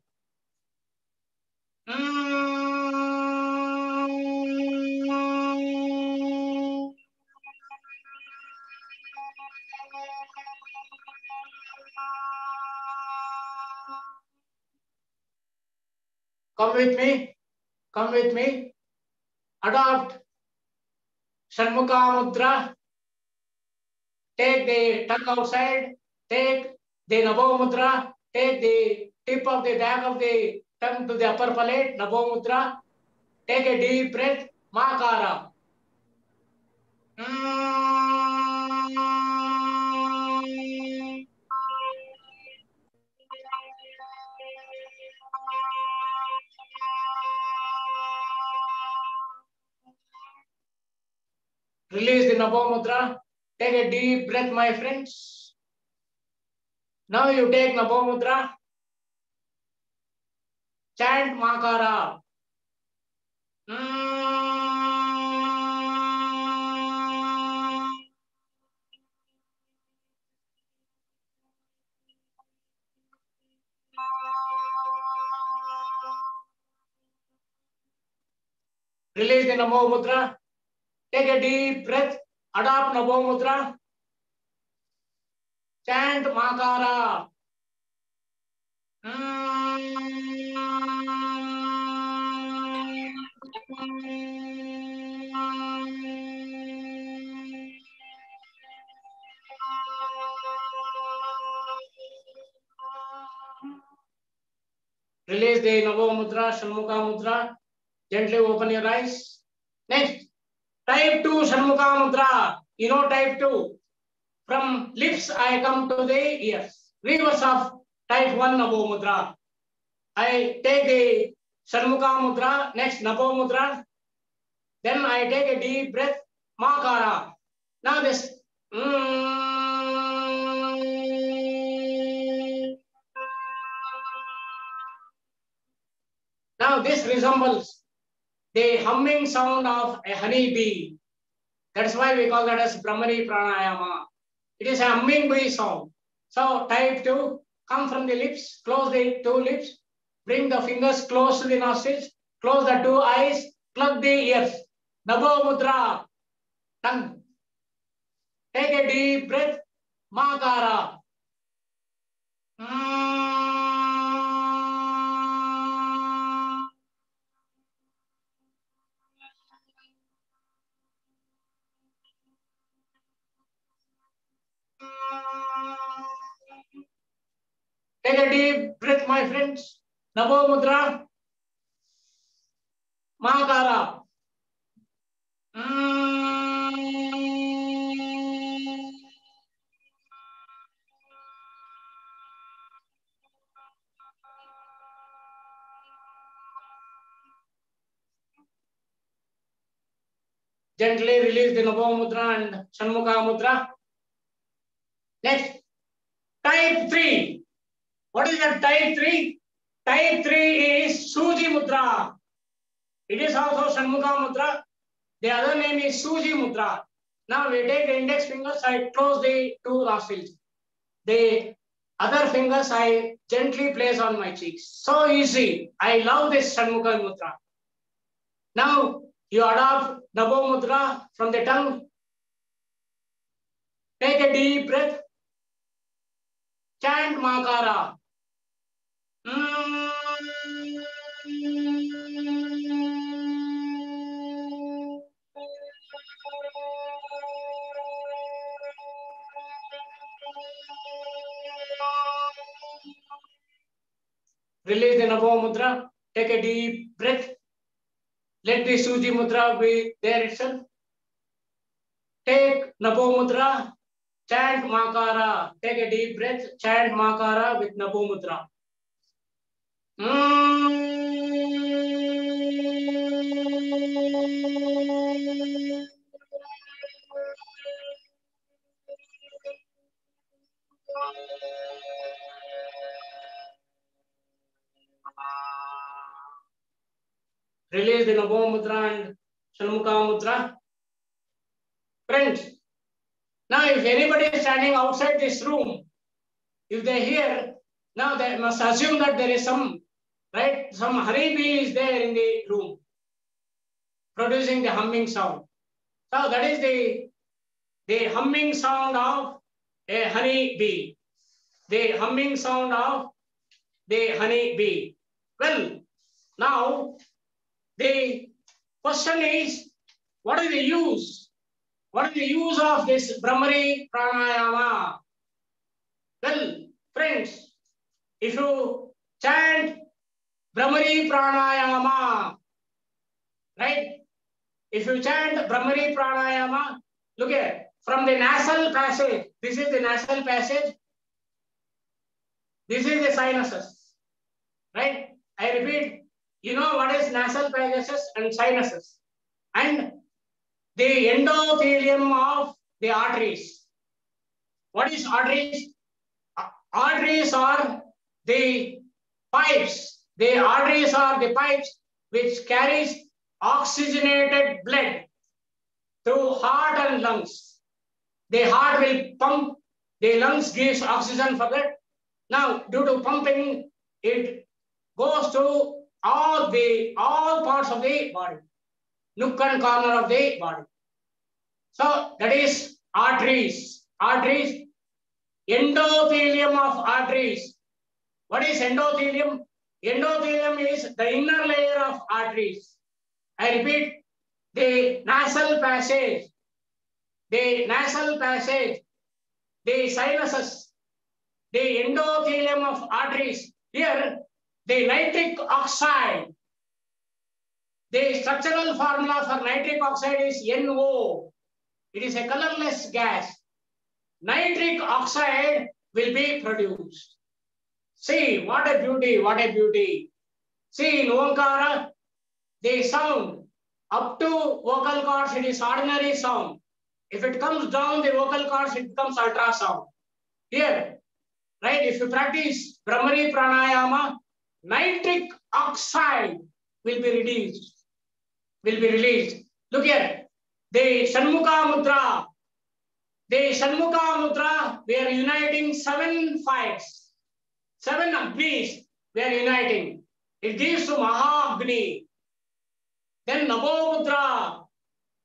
Come with me. Come with me. Adopt Shanmukha Mudra. Take the tongue outside. Take the Nabo Mudra. Take the tip of the back of the tongue to the upper palate. Nabo Mudra. Take a deep breath. Makara. Release the Nabo Mudra. Take a deep breath, my friends. Now you take Nabo Mudra. Chant Makara. Release the Namo Mudra. Take a deep breath. Adopt Namo Mudra. Chant Makara. Release the Namo Mudra, Shanmukha Mudra. Gently open your eyes. Next, type 2 Shanmukha Mudra. You know type 2. From lips I come to the ears. Reverse of type 1 Namo Mudra. I take the Shanmukha Mudra. Next, Namo Mudra. Then I take a deep breath. Makara. Now this. Now this resembles the humming sound of a honey bee. That's why we call that as Brahmari Pranayama. It is a humming bee sound. So type 2, come from the lips, close the 2 lips, bring the fingers close to the nostrils, close the 2 eyes, plug the ears. Nabo Mudra, tongue. Take a deep breath, Makara. Take a deep breath, my friends. Namo Mudra. Makara. Gently release the Namo Mudra and Shanmukha Mudra. Next, type 3. What is that type 3? Type 3 is Suji Mudra. It is also Shanmukha Mudra. The other name is Suji Mudra. Now we take the index fingers, I close the 2 nostrils. The other fingers I gently place on my cheeks. So easy. I love this Shanmukha Mudra. Now you adopt Namo Mudra from the tongue. Take a deep breath. Chant Makara. Release the Namo Mudra. Take a deep breath. Let the Suji Mudra be there itself. Take Namo Mudra. Chant Makara. Take a deep breath. Chant Makara with Namo Mudra. release the Nabo Mudra and Shanmukha Mudra. Friends, now if anybody is standing outside this room, if they hear, now they must assume that there is some, right, some honeybee is there in the room, producing the humming sound. So that is the humming sound of a honey bee. The humming sound of the honey bee. Well, now the question is, what is the use? What is the use of this Brahmari Pranayama? Well, friends, if you chant Brahmari Pranayama, right? If you chant Brahmari Pranayama, look here, from the nasal passage, this is the nasal passage, this is the sinuses, right? I repeat, you know what is nasal passages and sinuses, and the endothelium of the arteries. What is arteries? Arteries are the pipes. The arteries are the pipes which carries oxygenated blood through heart and lungs. The heart will pump, the lungs gives oxygen for that. Now, due to pumping, it goes to all parts of the body, nook and corner of the body. So that is arteries. Arteries, endothelium of arteries. What is endothelium? Endothelium is the inner layer of arteries. I repeat, the nasal passage, the sinuses, the endothelium of arteries. Here, the nitric oxide, the structural formula for nitric oxide is NO. It is a colorless gas. Nitric oxide will be produced. See, what a beauty, what a beauty. See, in Omkara, the sound up to vocal cords, it is ordinary sound. If it comes down the vocal cords, it becomes ultrasound. Here, right, if you practice Brahmari Pranayama, nitric oxide will be released. Look here, the Shanmukha Mudra. The Shanmukha Mudra, we are uniting 7 fires, 7 Agnis, we are uniting. It gives to Maha Agni. Then Nabo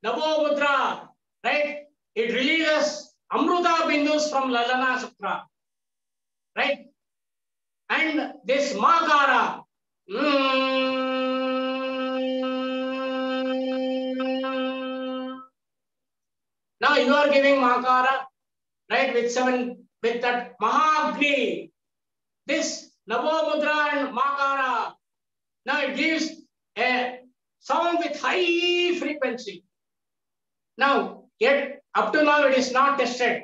Mudra, right? It releases Amruta Bindus from Lalana Sukra, right? And this Makara, now you are giving Makara, right, with that Mahagni. This Nabo Mudra and Makara, now it gives a sound with high frequency. Now, yet up to now it is not tested.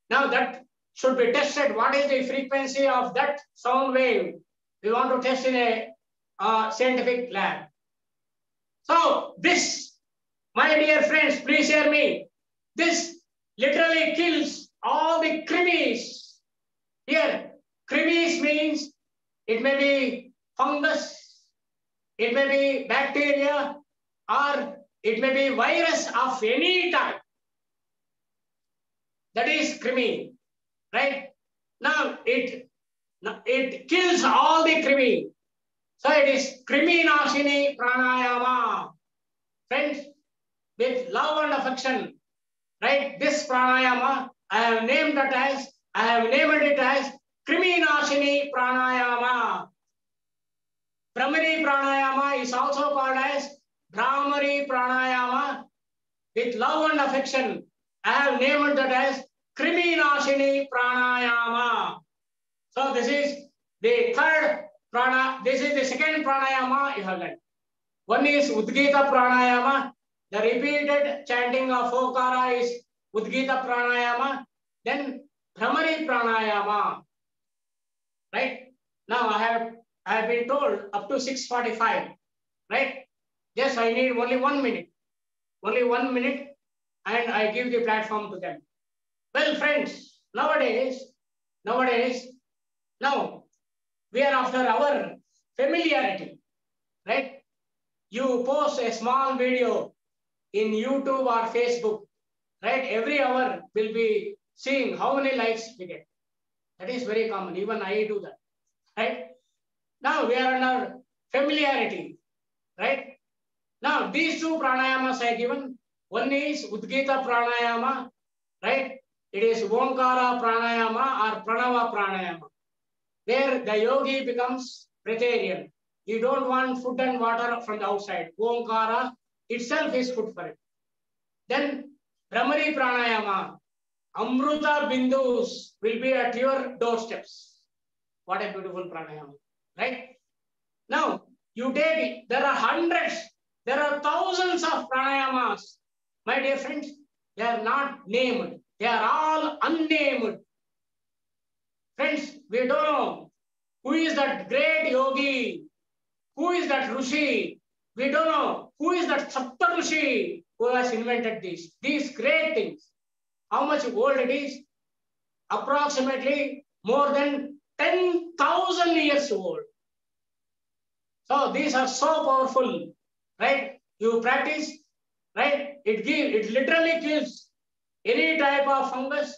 Now that should be tested. What is the frequency of that sound wave? We want to test in a scientific lab. So this, my dear friends, please hear me. This literally kills all the krimis. Here, krimis means it may be fungus, it may be bacteria, or it may be virus of any type. That is krimi, right? Now it kills all the krimi. So it is krimi nashini pranayama. Friends, with love and affection, right? This pranayama, I have named it as krimi nashini pranayama. Brahmari pranayama is also called as Brahmari pranayama. With love and affection, I have named that as krimi nashini pranayama. So this is the third prana. This is the second pranayama you have learned. One is Udgita pranayama. The repeated chanting of Okara is Udgita pranayama. Then Brahmari pranayama. Right? Now I have been told up to 6:45. Right? Yes, I need only 1 minute. Only 1 minute, and I give the platform to them. Well, friends, nowadays, now we are after our familiarity, right? you post a small video in YouTube or Facebook, right? Every hour will be seeing how many likes we get. That is very common. Even I do that, right? Now we are under familiarity, right? Now these two pranayamas I given. One is Udgita pranayama, right? It is Omkara pranayama or Pranava pranayama, where the yogi becomes vegetarian. You don't want food and water from the outside. Omkara itself is food for it. Then Brahmari pranayama, Amruta bindus will be at your doorsteps. What a beautiful pranayama, right? Now you take it. There are hundreds, there are thousands of pranayamas. My dear friends, they are not named. They are all unnamed. Friends, we don't know who is that great yogi, who is that Rishi. We don't know who is that Sapta Rishi who has invented these great things. How much old it is? Approximately more than 10,000 years old. So these are so powerful, right? You practice, right? It literally kills any type of fungus,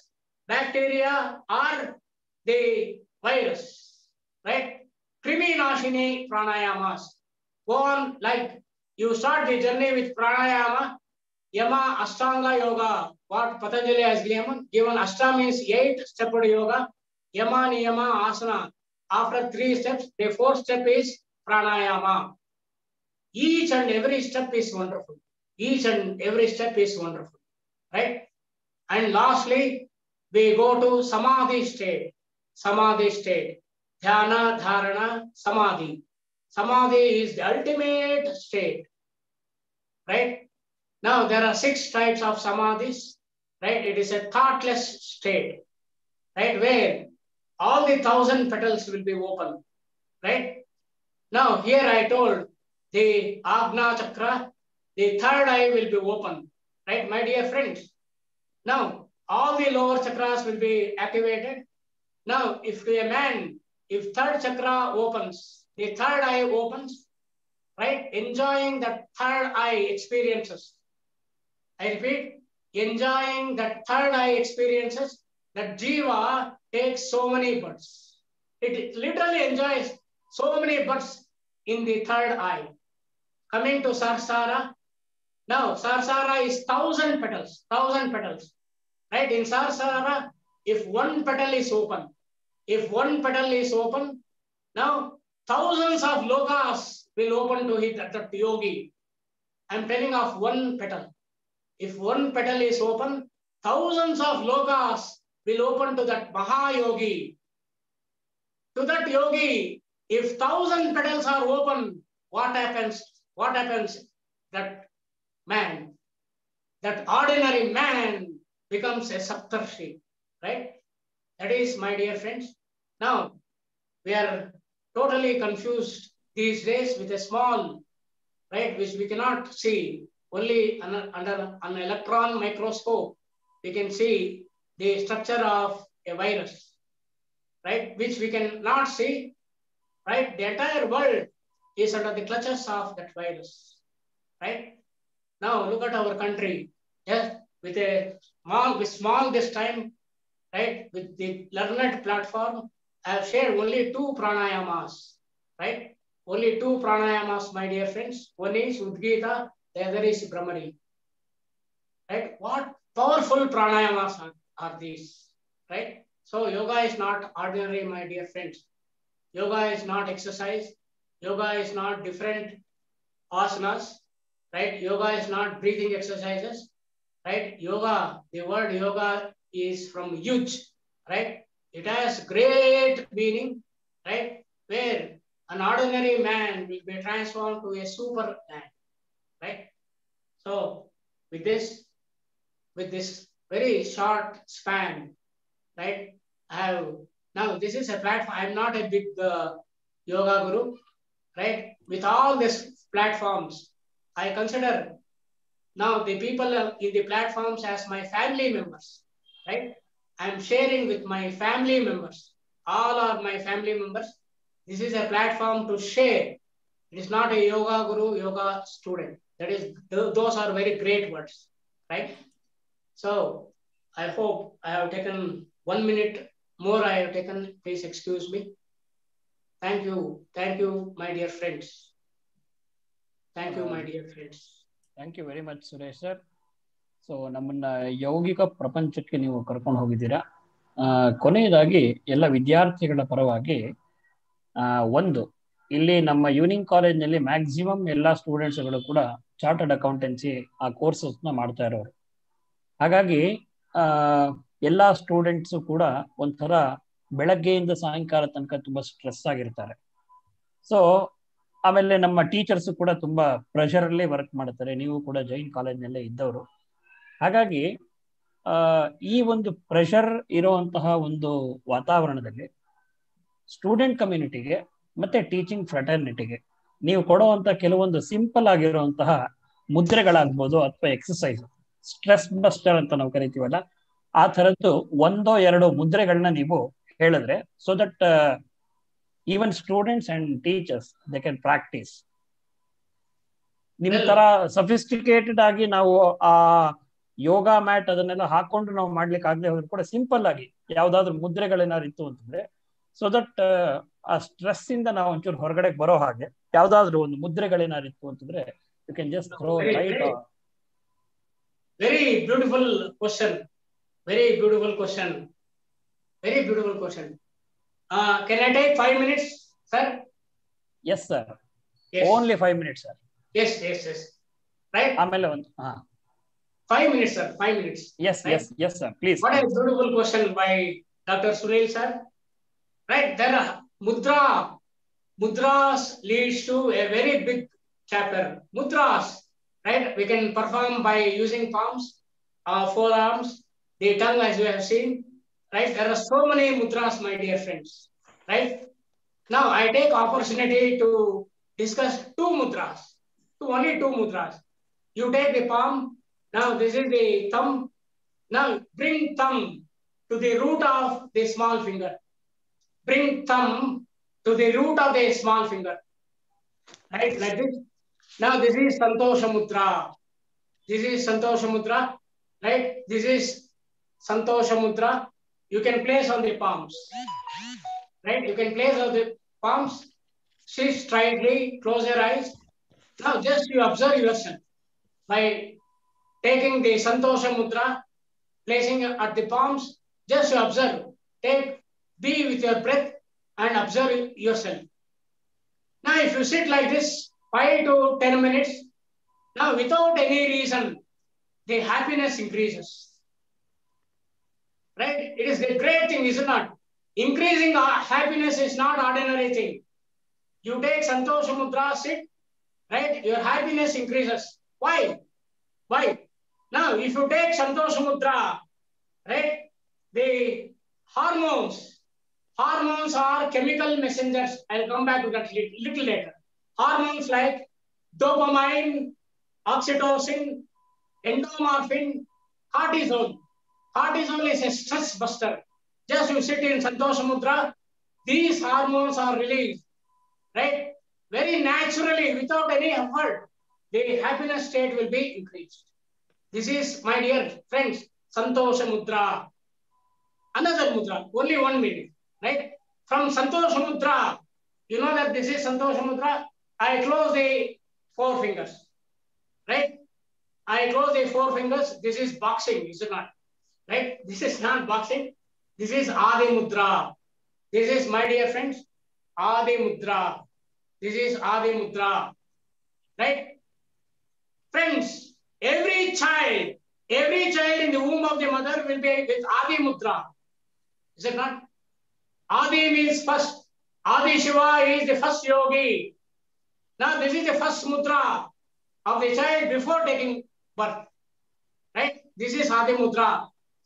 bacteria, or the virus, right? Krimi Nashini pranayamas. Go on, like you start the journey with pranayama, Yama, Ashtanga yoga. What Patanjali has given Ashta means 8-step yoga, Yama, Niyama, Asana. After 3 steps, the 4th step is pranayama. Each and every step is wonderful. Each and every step is wonderful, right? And lastly, we go to samadhi state. Samadhi state. Dhyana, dharana, samadhi. Samadhi is the ultimate state, right? Now there are 6 types of samadhis, right? It is a thoughtless state, right? Where all the 1,000 petals will be open, right? Now here I told the Agna Chakra, the 3rd eye will be open, right, my dear friends? Now all the lower chakras will be activated. Now if a man, if 3rd chakra opens, the 3rd eye opens, right? Enjoying that 3rd eye experiences. I repeat, enjoying that 3rd eye experiences, that jiva takes so many births. It literally enjoys so many births in the 3rd eye. Coming to Sarsara. Now Sarsara is 1,000 petals, 1,000 petals, right? In Sarsara, if 1 petal is open, now thousands of lokas will open to hit that yogi. I'm telling of 1 petal. If 1 petal is open, thousands of lokas will open to that Mahayogi. To that yogi, if 1,000 petals are open, what happens? What happens? That man, that ordinary man becomes a Saptarshi, right? That is, my dear friends. Now, we are totally confused these days with a small, right, which we cannot see. Only under an electron microscope, we can see the structure of a virus, right, which we cannot see, right? The entire world is under the clutches of that virus, right? Now look at our country, yes, with small this time, right, with the learned platform. I have shared only 2 pranayamas, right? Only 2 pranayamas, my dear friends. One is Udgita, the other is Brahmari, right? What powerful pranayamas are these, right? So yoga is not ordinary, my dear friends. Yoga is not exercise. Yoga is not different asanas, right? Yoga is not breathing exercises, right? Yoga, the word yoga is from yuj, right? It has great meaning, right? Where an ordinary man will be transformed to a super man, right? So with this very short span, right? Now this is a platform. I'm not a big yoga guru, right? With all these platforms, I consider now the people in the platforms as my family members, right? I'm sharing with my family members. All are my family members. This is a platform to share It is not a yoga guru, yoga student. That is, those are very great words, right? So I hope I have taken 1 minute more. I have taken. Please excuse me. Thank you, my dear friends. Thank you, my dear friends. Thank you very much Suresh sir. So ನಮ್ಮನ್ನ ಯೌಗಿಕ ಪ್ರಪಂಚಕ್ಕೆ ನೀವು ಕರ್ಕೊಂಡು ಹೋಗಿದ್ದೀರಾ. ಕೊನೆಯದಾಗಿ ಎಲ್ಲ ವಿದ್ಯಾರ್ಥಿಗಳ ಪರವಾಗಿ ಒಂದು ಇಲ್ಲಿ ನಮ್ಮ ಯೂನಿಂಗ್ ಕಾಲೇಜ್ನಲ್ಲಿ ಮ್ಯಾಕ್ಸಿಮಮ್ ಎಲ್ಲ ಸ್ಟೂಡೆಂಟ್ಸ್ಗಳು ಕೂಡ ಚಾರ್ಟರ್ಡ್ ಅಕೌಂಟೆನ್ಸಿ ಆ ಕೋರ್ಸಸ್ನ ಮಾಡ್ತಾ ಇರೋರು. ಹಾಗಾಗಿ ಎಲ್ಲ ಸ್ಟೂಡೆಂಟ್ಸು ಕೂಡ ಒಂಥರ ಬೆಳಗ್ಗೆಯಿಂದ ಸಾಯಂಕಾಲ ತನಕ ತುಂಬಾ ಸ್ಟ್ರೆಸ್ ಆಗಿರ್ತಾರೆ. ಸೊ ಆಮೇಲೆ ನಮ್ಮ ಟೀಚರ್ಸ್ ಕೂಡ ತುಂಬಾ ಪ್ರೆಷರ್ ಅಲ್ಲಿ ವರ್ಕ್ ಮಾಡ್ತಾರೆ. ನೀವು ಕೂಡ ಜೈನ್ ಕಾಲೇಜ್ನಲ್ಲೇ ಇದ್ದವರು. ಹಾಗಾಗಿ ಈ ಒಂದು ಪ್ರೆಷರ್ ಇರುವಂತಹ ಒಂದು ವಾತಾವರಣದಲ್ಲಿ ಸ್ಟೂಡೆಂಟ್ ಕಮ್ಯುನಿಟಿಗೆ ಮತ್ತೆ ಟೀಚಿಂಗ್ ಫ್ರೆಟರ್ನಿಟಿಗೆ ನೀವು ಕೊಡುವಂತ ಕೆಲವೊಂದು ಸಿಂಪಲ್ ಆಗಿರುವಂತಹ ಮುದ್ರೆಗಳಾಗ್ಬೋದು ಅಥವಾ ಎಕ್ಸಸೈಸ್, ಸ್ಟ್ರೆಸ್ ಬಸ್ಟರ್ ಅಂತ ನಾವು ಕರಿತೀವಲ್ಲ, ಆ ತರದ್ದು 1-2 ಮುದ್ರೆಗಳನ್ನ ನೀವು ಹೇಳಿದ್ರೆ so that even students and teachers they can practice. ನಿಮ್ ತರ ಸಫಿಸ್ಟಿಕೇಟೆಡ್ ಆಗಿ ನಾವು ಆ ಯೋಗ ಮ್ಯಾಟ್ ಅದನ್ನೆಲ್ಲ ಹಾಕೊಂಡು ನಾವು ಮಾಡ್ಲಿಕ್ಕೆ ಆಗದೆ ಹೋದ್ರು ಕೂಡ ಸಿಂಪಲ್ ಆಗಿ ಯಾವ್ದಾದ್ರು ಮುದ್ರೆಗಳೇನಾದ್ರು ಇತ್ತು ಅಂತಂದ್ರೆ ಸೊ ದಟ್ ಆ ಸ್ಟ್ರೆಸ್ ಇಂದ ನಾವು ಒಂಚೂರು ಹೊರಗಡೆ ಬರೋ ಹಾಗೆ ಯಾವ್ದಾದ್ರು ಒಂದು ಮುದ್ರೆಗಳೇನಾದ್ರು ಇತ್ತು ಅಂತಂದ್ರೆ you can just throw right. Very beautiful question. Very beautiful question. Very beautiful question. Can I take 5 minutes, sir? Yes, sir. Yes. Only 5 minutes, sir. Yes. Right? ಆಮೇಲೆ ಒಂದು 5 minutes, sir. 5 minutes. Yes, right? Yes, sir. Please. What a beautiful question by Dr. Sunil, sir. Right? There are mudras leads to a very big chapter. Mudras, right? We can perform by using palms, forearms, the tongue, as you have seen. Right? There are so many mudras, my dear friends. Right? Now, I take opportunity to discuss 2 mudras. Only 2 mudras. You take the palm. Now, this is the thumb. Now, bring thumb to the root of the small finger. Bring thumb to the root of the small finger. Right? Like this. Now, this is Santosha Mudra. This is Santosha Mudra. Right? This is Santosha Mudra. You can place on the palms, right? You can place on the palms, sit straightly, close your eyes. Now just you observe yourself by taking the Santosha Mudra, placing it at the palms, just you observe. Be with your breath and observe yourself. Now if you sit like this 5 to 10 minutes, now without any reason, the happiness increases. Right? It is a great thing, is it not? Increasing happiness is not ordinary thing. You take Santosha Mudra, sit, right? Your happiness increases. Why? Now, if you take Santosha Mudra, right? The hormones are chemical messengers. I'll come back to that little later. Hormones like dopamine, oxytocin, endomorphin, cortisol. Cortisol is a stress buster. Just you sit in Santosha Mudra, these hormones are released, right? Very naturally, without any effort, the happiness state will be increased. This is, my dear friends, Santosha Mudra. Another mudra, only 1 minute, right? From Santosha Mudra, you know that this is Santosha Mudra. I close the 4 fingers, right? I close the 4 fingers. This is boxing, is it not? Right? This is not boxing. This is Adi Mudra. This is, my dear friends, Adi Mudra. This is Adi Mudra. Right? Friends, every child in the womb of the mother will be with Adi Mudra. Is it not? Adi means first. Adi Shiva is the first yogi. Now, this is the first mudra of the child before taking birth. Right? This is Adi Mudra.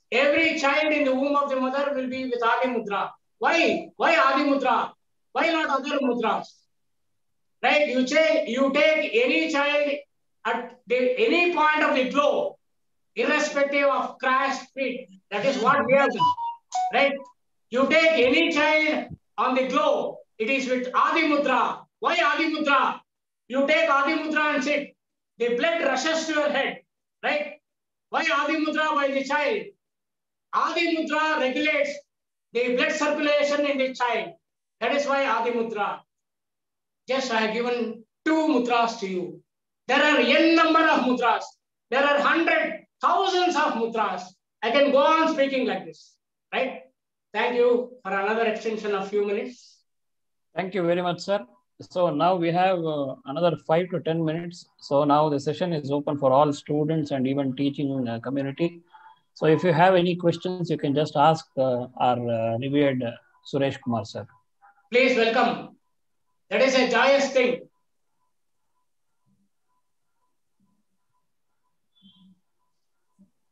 Every child in the womb of the mother will be with Adi Mudra. Why? Why Adi Mudra? Why not other mudras? Right? You take any child at any point of the globe, irrespective of crash speed. That is what we have done. Right? You take any child on the globe, it is with Adi Mudra. Why Adi Mudra? You take Adi Mudra and sit. The blood rushes to your head, right? Why Adi Mudra? By the child. Adi Mudra regulates the blood circulation in the child. That is why Adi Mudra. Just I have given 2 mudras to you. There are n number of mudras. There are hundreds, thousands of mudras. I can go on speaking like this, right? Thank you for another extension of few minutes. Thank you very much, sir. So now we have another 5 to 10 minutes. So now the session is open for all students and even teaching community. So if you have any questions, you can just ask our revered Suresh Kumar, sir. Please welcome. That is a joyous thing.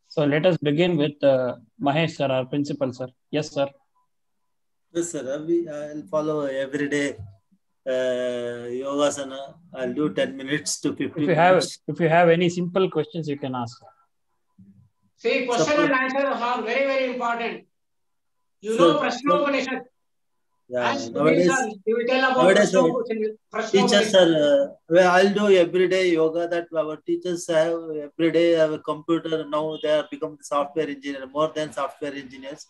So let us begin with Mahesh, sir, our principal, sir. Yes, sir. Yes, sir. I'll follow every day yogasana. I'll do 10 minutes to 15 minutes. If you have any simple questions, you can ask. See, question and answer are very, very important. You know Prashnopanishad. Yeah, As nowadays, you will tell about teachers are, I'll do everyday yoga that our teachers have every day have a computer. Now they have become software engineer, more than software engineers.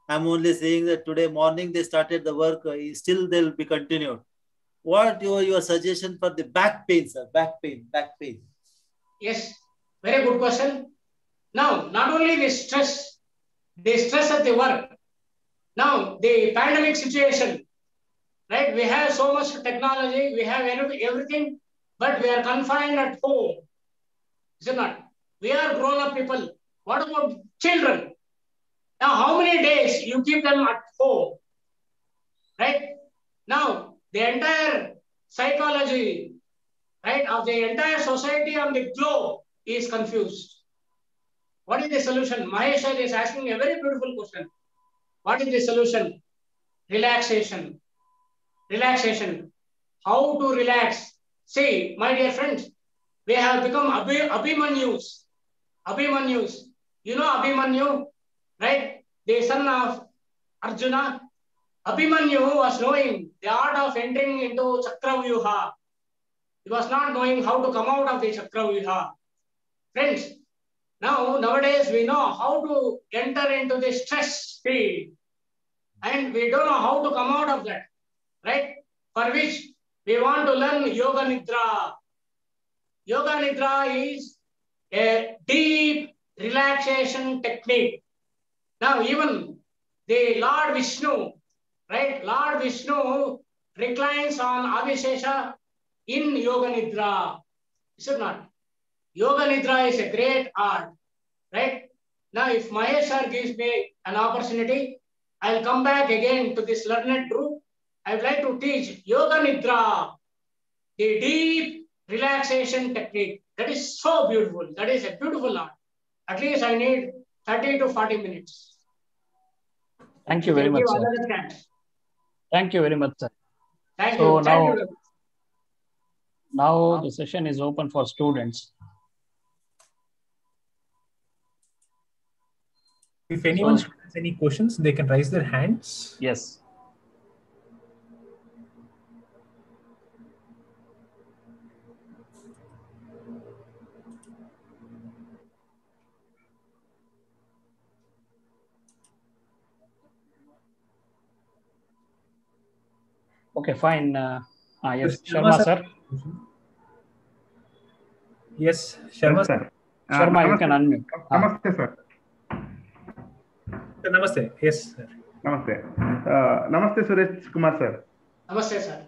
I'm only saying that today morning they started the work, still they'll be continued. What your suggestion for the back pain, sir? Back pain. Yes, very good question. Now, not only the stress at the work. Now, the pandemic situation, right? We have so much technology, we have everything, but we are confined at home. Is it not? We are grown-up people. What about children? Now, how many days you keep them at home? Right? Now, the entire psychology, right, of the entire society on the globe is confused. What is the solution? Mahesh is asking a very beautiful question. What is the solution? Relaxation. Relaxation. How to relax? See, my dear friends, we have become Abhimanyus. Abhimanyus. You know Abhimanyu, right? The son of Arjuna. Abhimanyu was knowing the art of entering into Chakravyuha. He was not knowing how to come out of the Chakravyuha. Friends, nowadays we know how to enter into the stress state. And we don't know how to come out of that, right? For which we want to learn Yoga Nidra. Yoga Nidra is a deep relaxation technique. Now, even the Lord Vishnu, right? Lord Vishnu reclines on Avishesha in Yoga Nidra. Is it not? Yoga Nidra is a great art, right? Now, if Mahesh sir gives me an opportunity, I'll come back again to this learned group. I would like to teach Yoga Nidra, the deep relaxation technique. That is so beautiful. That is a beautiful art. At least I need 30 to 40 minutes. Thank you very much, sir. Thank you very much, sir. Thank you. Now the session is open for students. If anyone has any questions, they can raise their hands. Yes. Okay, fine. Yes, Sharma sir. Yes, Sharma sir. Sharma, you can unmute. Namaste, sir. Namaste. Yes, sir. Namaste. Namaste, Suresh Kumar, sir. Namaste, sir.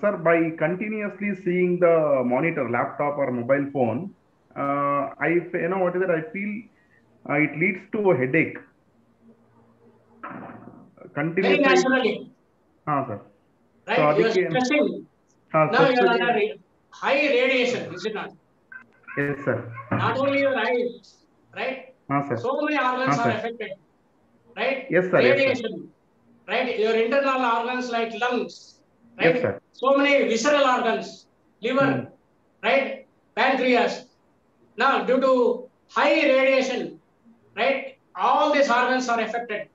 Sir, by continuously seeing the monitor, laptop or mobile phone, I feel it leads to a headache. Very naturally. Sir. Right, so you are stressing. Now you are under high radiation, is it not? Yes, sir. Not only your eyes, right? Sir. So many organs are affected, right? Yes, sir. Radiation, yes, right? Your internal organs like lungs, right? Yes, sir. So many visceral organs, liver, right? Pancreas. Now, due to high radiation, right? All these organs are affected,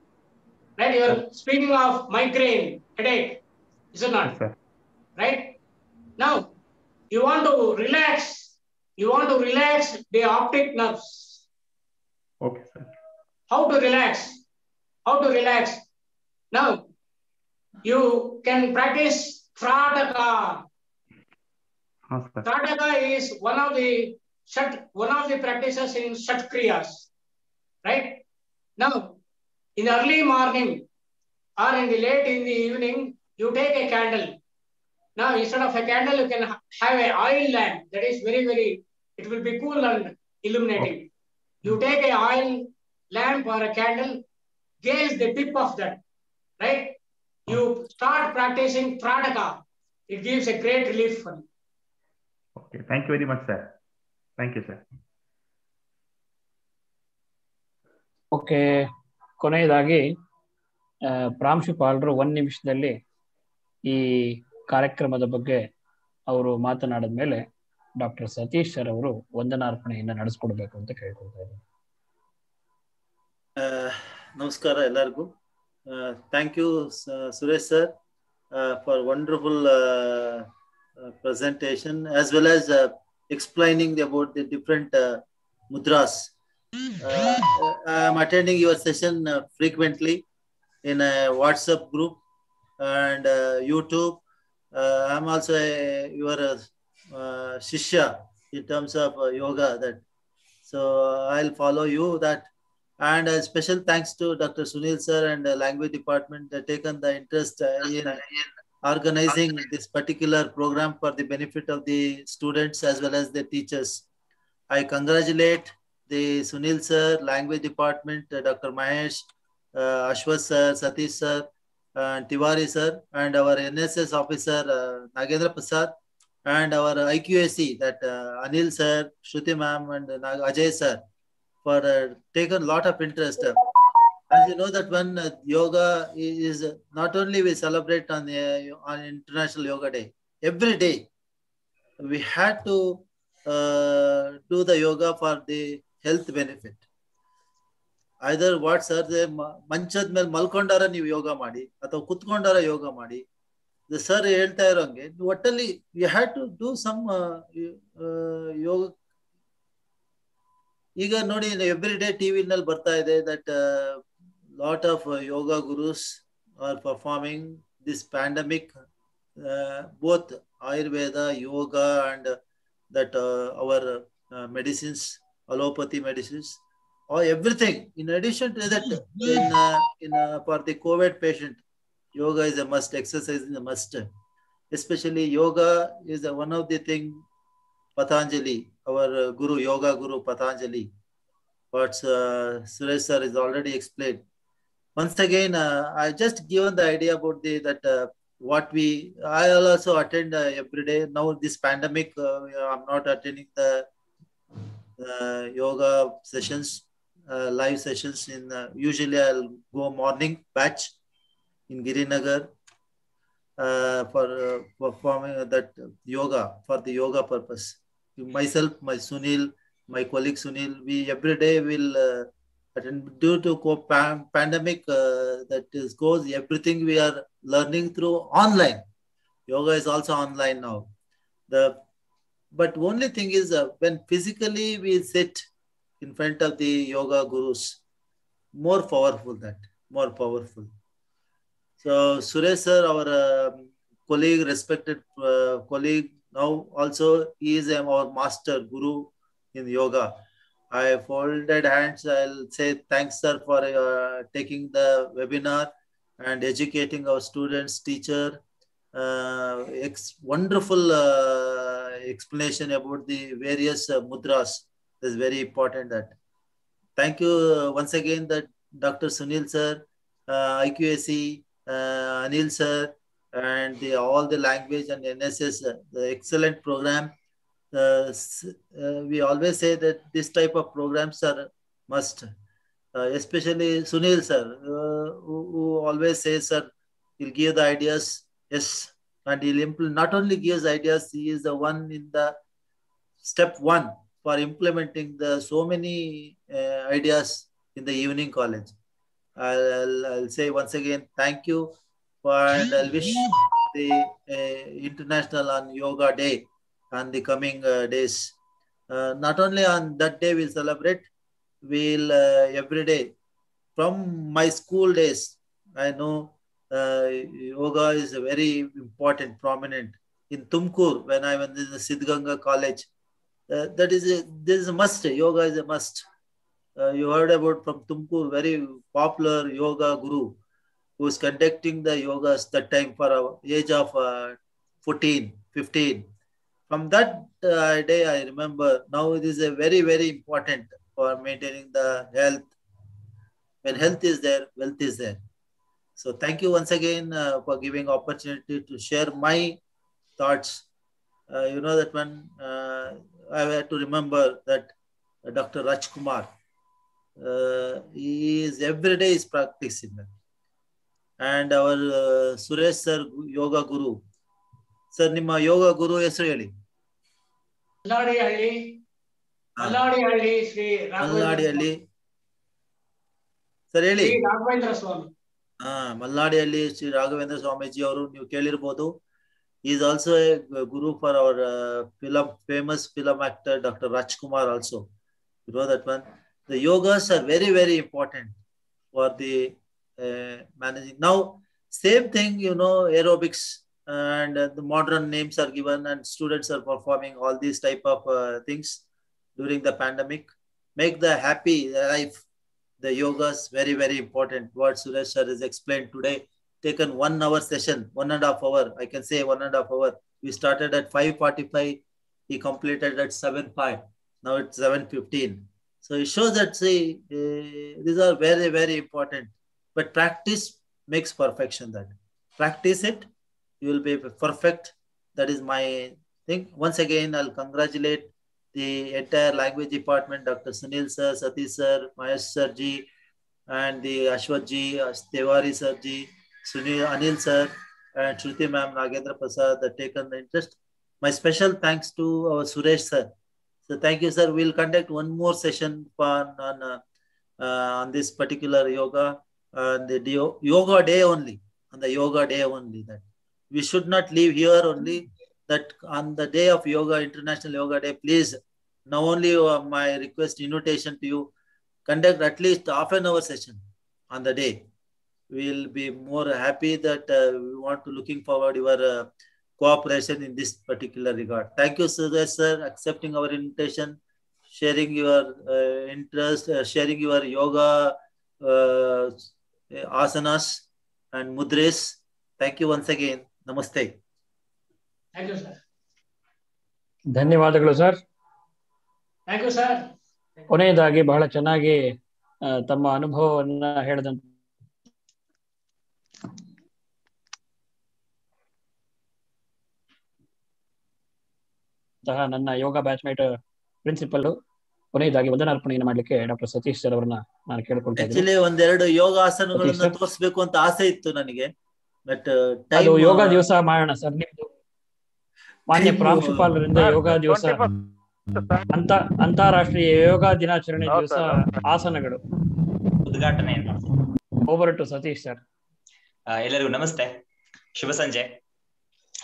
right? You are speaking of migraine, headache, is it not? Yes, sir. Right? Now, You want to relax. You want to relax the optic nerves. Okay, sir. How to relax? How to relax? Now, you can practice Trataka. Trataka is one of the practices in Shat Kriyas. Right? Now, in the early morning or in the late in the evening, you take a candle. Now, instead of a candle, you can have an oil lamp. That is it will be cool and illuminating. You take an oil lamp or a candle, gaze the tip of that, right? You start practicing Trataka. It gives a great relief for you. Okay, thank you very much, sir. Thank you, sir. Okay, ಕೊನೆಯದಾಗಿ ಪ್ರಾಂಶುಪಾಲರು 1 ನಿಮಿಷದಲ್ಲಿ ಈ ಕಾರ್ಯಕ್ರಮದ ಬಗ್ಗೆ ಅವರು ಮಾತನಾಡಿದ ಮೇಲೆ doctor Satish sir ಅವರು ವಂದನಾರ್ಪಣೆಯನ್ನು ನಡೆಸ್ಕೊಡ್ಬೇಕು ಅಂತ ಕೇಳ್ಕೊಳ್ತಾ ಇದ್ದೀನಿ. ನಮಸ್ಕಾರ ಎಲ್ಲರಿಗೂ. Thank you Suresh sir for wonderful presentation as well as explaining about the different mudras. I am attending your session frequently in a WhatsApp group and YouTube. I am also your shishya in terms of yoga. That so I'll follow you that. And a special thanks to Dr. Sunil sir and the language department that taken the interest in organizing this particular program for the benefit of the students as well as the teachers. I congratulate the Sunil sir, language department, Dr. Mahesh, Ashwath sir, Satish sir, Tiwari sir, and our NSS officer Nagendra Prasad, and our IQAC that Anil sir, Shruti ma'am, and Ajay sir for taken a lot of interest. As you know that when yoga is not only we celebrate on International Yoga Day, every day we had to do the yoga for the health benefit. Either what sir manchad mel malkondara ನೀವು ಯೋಗ ಮಾಡಿ ಅಥವಾ ಕುತ್ಕೊಂಡಾರ ಯೋಗ ಮಾಡಿ. The sir ಹೇಳ್ತಾ ಇರೋಂಗೆ ಒಟ್ಟಲ್ಲಿ we had to do some ಯೋಗ. ಈಗ ನೋಡಿ every day TV ನಲ್ಲಿ ಬರ್ತಾ ಇದೆ that lot of yoga gurus are performing this pandemic, both Ayurveda, yoga, and that our medicines, allopathy medicines, or everything. In addition to that, for the COVID patient, yoga is a must, exercise is a must. Especially yoga is one of the thing. Patanjali, our guru, yoga guru Patanjali, what Suresh sir is already explained. Once again, I just given the idea about I also attend every day. Now this pandemic, I'm not attending the yoga sessions, live sessions. Usually I'll go morning batch in Girinagar for performing that yoga for the yoga purpose. Myself, my Sunil, my colleague Sunil, we every day will attend. Due to pandemic that is goes, everything we are learning through online. Yoga is also online now. But only thing is when physically we sit in front of the yoga gurus, more powerful. So Suresh sir, our colleague, respected colleague, now also he is our master guru in yoga. I folded hands. I'll say thanks sir for taking the webinar and educating our students, teacher. Wonderful explanation about the various mudras. That's very important. That thank you once again that Dr. Sunil sir, IQAC, Anil sir, and all the language and NSS, the excellent program. We always say that this type of programs are must, especially Sunil sir, who always says, sir, he'll give the ideas, yes, and he'll not only gives ideas, he is the one in the step 1 for implementing the so many ideas in the evening college. I'll say once again, thank you, and I'll wish the International on Yoga Day on the coming days. Not only on that day we'll celebrate, we'll every day. From my school days, I know yoga is a very important, prominent. In Tumkur, when I went in the Siddhganga College, this is a must. Yoga is a must. You heard about from Tumkur, very popular yoga guru who was conducting the yogas that time for our age of 14, 15. From that day, I remember now it is a very, very important for maintaining the health. When health is there, wealth is there. So thank you once again for giving opportunity to share my thoughts. You know that when I had to remember that Dr. Rajkumar, he is every day is practicing that. And our Suresh sir, yoga guru. Sir, ನಿಮ್ಮ yoga guru ಹೆಸರು ಹೇಳಿ. Malladihalli Shri Malladihalli sir ಹೇಳಿ. ರಾಘವೇಂದ್ರ ಸ್ವಾಮಿ. ಮಲ್ಲಾಡಿಹಳ್ಳಿ ಶ್ರೀ ರಾಘವೇಂದ್ರ ಸ್ವಾಮೀಜಿ ಅವರು ನೀವು ಕೇಳಿರ್ಬೋದು. He is also a guru for our famous film actor Dr. Rajkumar also. You know that one. The yogas are very, very important for the managing. Now, same thing, you know, aerobics and the modern names are given and students are performing all these type of things during the pandemic. Make the happy life. The yogas very, very important. What Suresh sir has explained today. Taken 1 hour session, 1.5 hour. I can say 1.5 hour. We started at 5:45. He completed at 7:05. Now it's 7:15. So it shows that these are very, very important. But practice makes perfection. That practice it, you will be perfect. That is my thing. Once again, I'll congratulate the entire language department, Dr. Sunil sir, Satish sir, Mahesh sir ji, and the Ashwat ji, Tewari sir ji, Sunil, Anil sir, and Shruti ma'am, Nagendra Prasad, that taken the interest. My special thanks to our Suresh sir. So thank you, sir. We'll conduct one more session on this particular yoga, the yoga day only, on the yoga day only. That we should not leave here only. That on the day of yoga, International Yoga Day, please, now only my request, invitation to you, conduct at least half-an-hour session on the day. We'll be more happy that we want to looking forward your cooperation in this particular regard. Thank you, sir, accepting our invitation, sharing your interest, sharing your yoga asanas and mudras. Thank you once again. Namaste. Thank you, sir. ಧನ್ಯವಾದಗಳು sir. Thank you, sir. ಕೊನೆಯದಾಗಿ ಬಹಳ ಚೆನ್ನಾಗಿ ತಮ್ಮ ಅನುಭವವನ್ನ ಹೇಳಿದಂತ ನನ್ನ ಯೋಗ batchmate principal ಕೊನೆಯದಾಗಿ ವಂದನಾರ್ಪಣೆಯನ್ನು ಮಾಡ್ಲಿಕ್ಕೆ doctor Satish sir ಅವರನ್ನ ನಾನು ಕೇಳ್ಕೊಳ್ತಾ ಇದ್ದೀನಿ. ಒಂದೆರಡು ಯೋಗಾಸನಗಳನ್ನ ತೋರಿಸಬೇಕು ಅಂತ ಆಸೆ ಇತ್ತು ನನಗೆ, ಬಟ್ ಅದು ಯೋಗ ದಿವಸ ಮಾಡೋಣ ಸರ್. ನಿಮ್ದು ಮಾನ್ಯ ಪ್ರಾಂಶುಪಾಲರಿಂದ ಯೋಗ ದಿವಸ, ಅಂತಾರಾಷ್ಟ್ರೀಯ ಯೋಗ ದಿನಾಚರಣೆ ದಿವಸ ಆಸನಗಳು ಉದ್ಘಾಟನೆ. Over to Satish sir. ಎಲ್ಲರಿಗೂ ನಮಸ್ತೆ, ಶುಭ ಸಂಜೆ.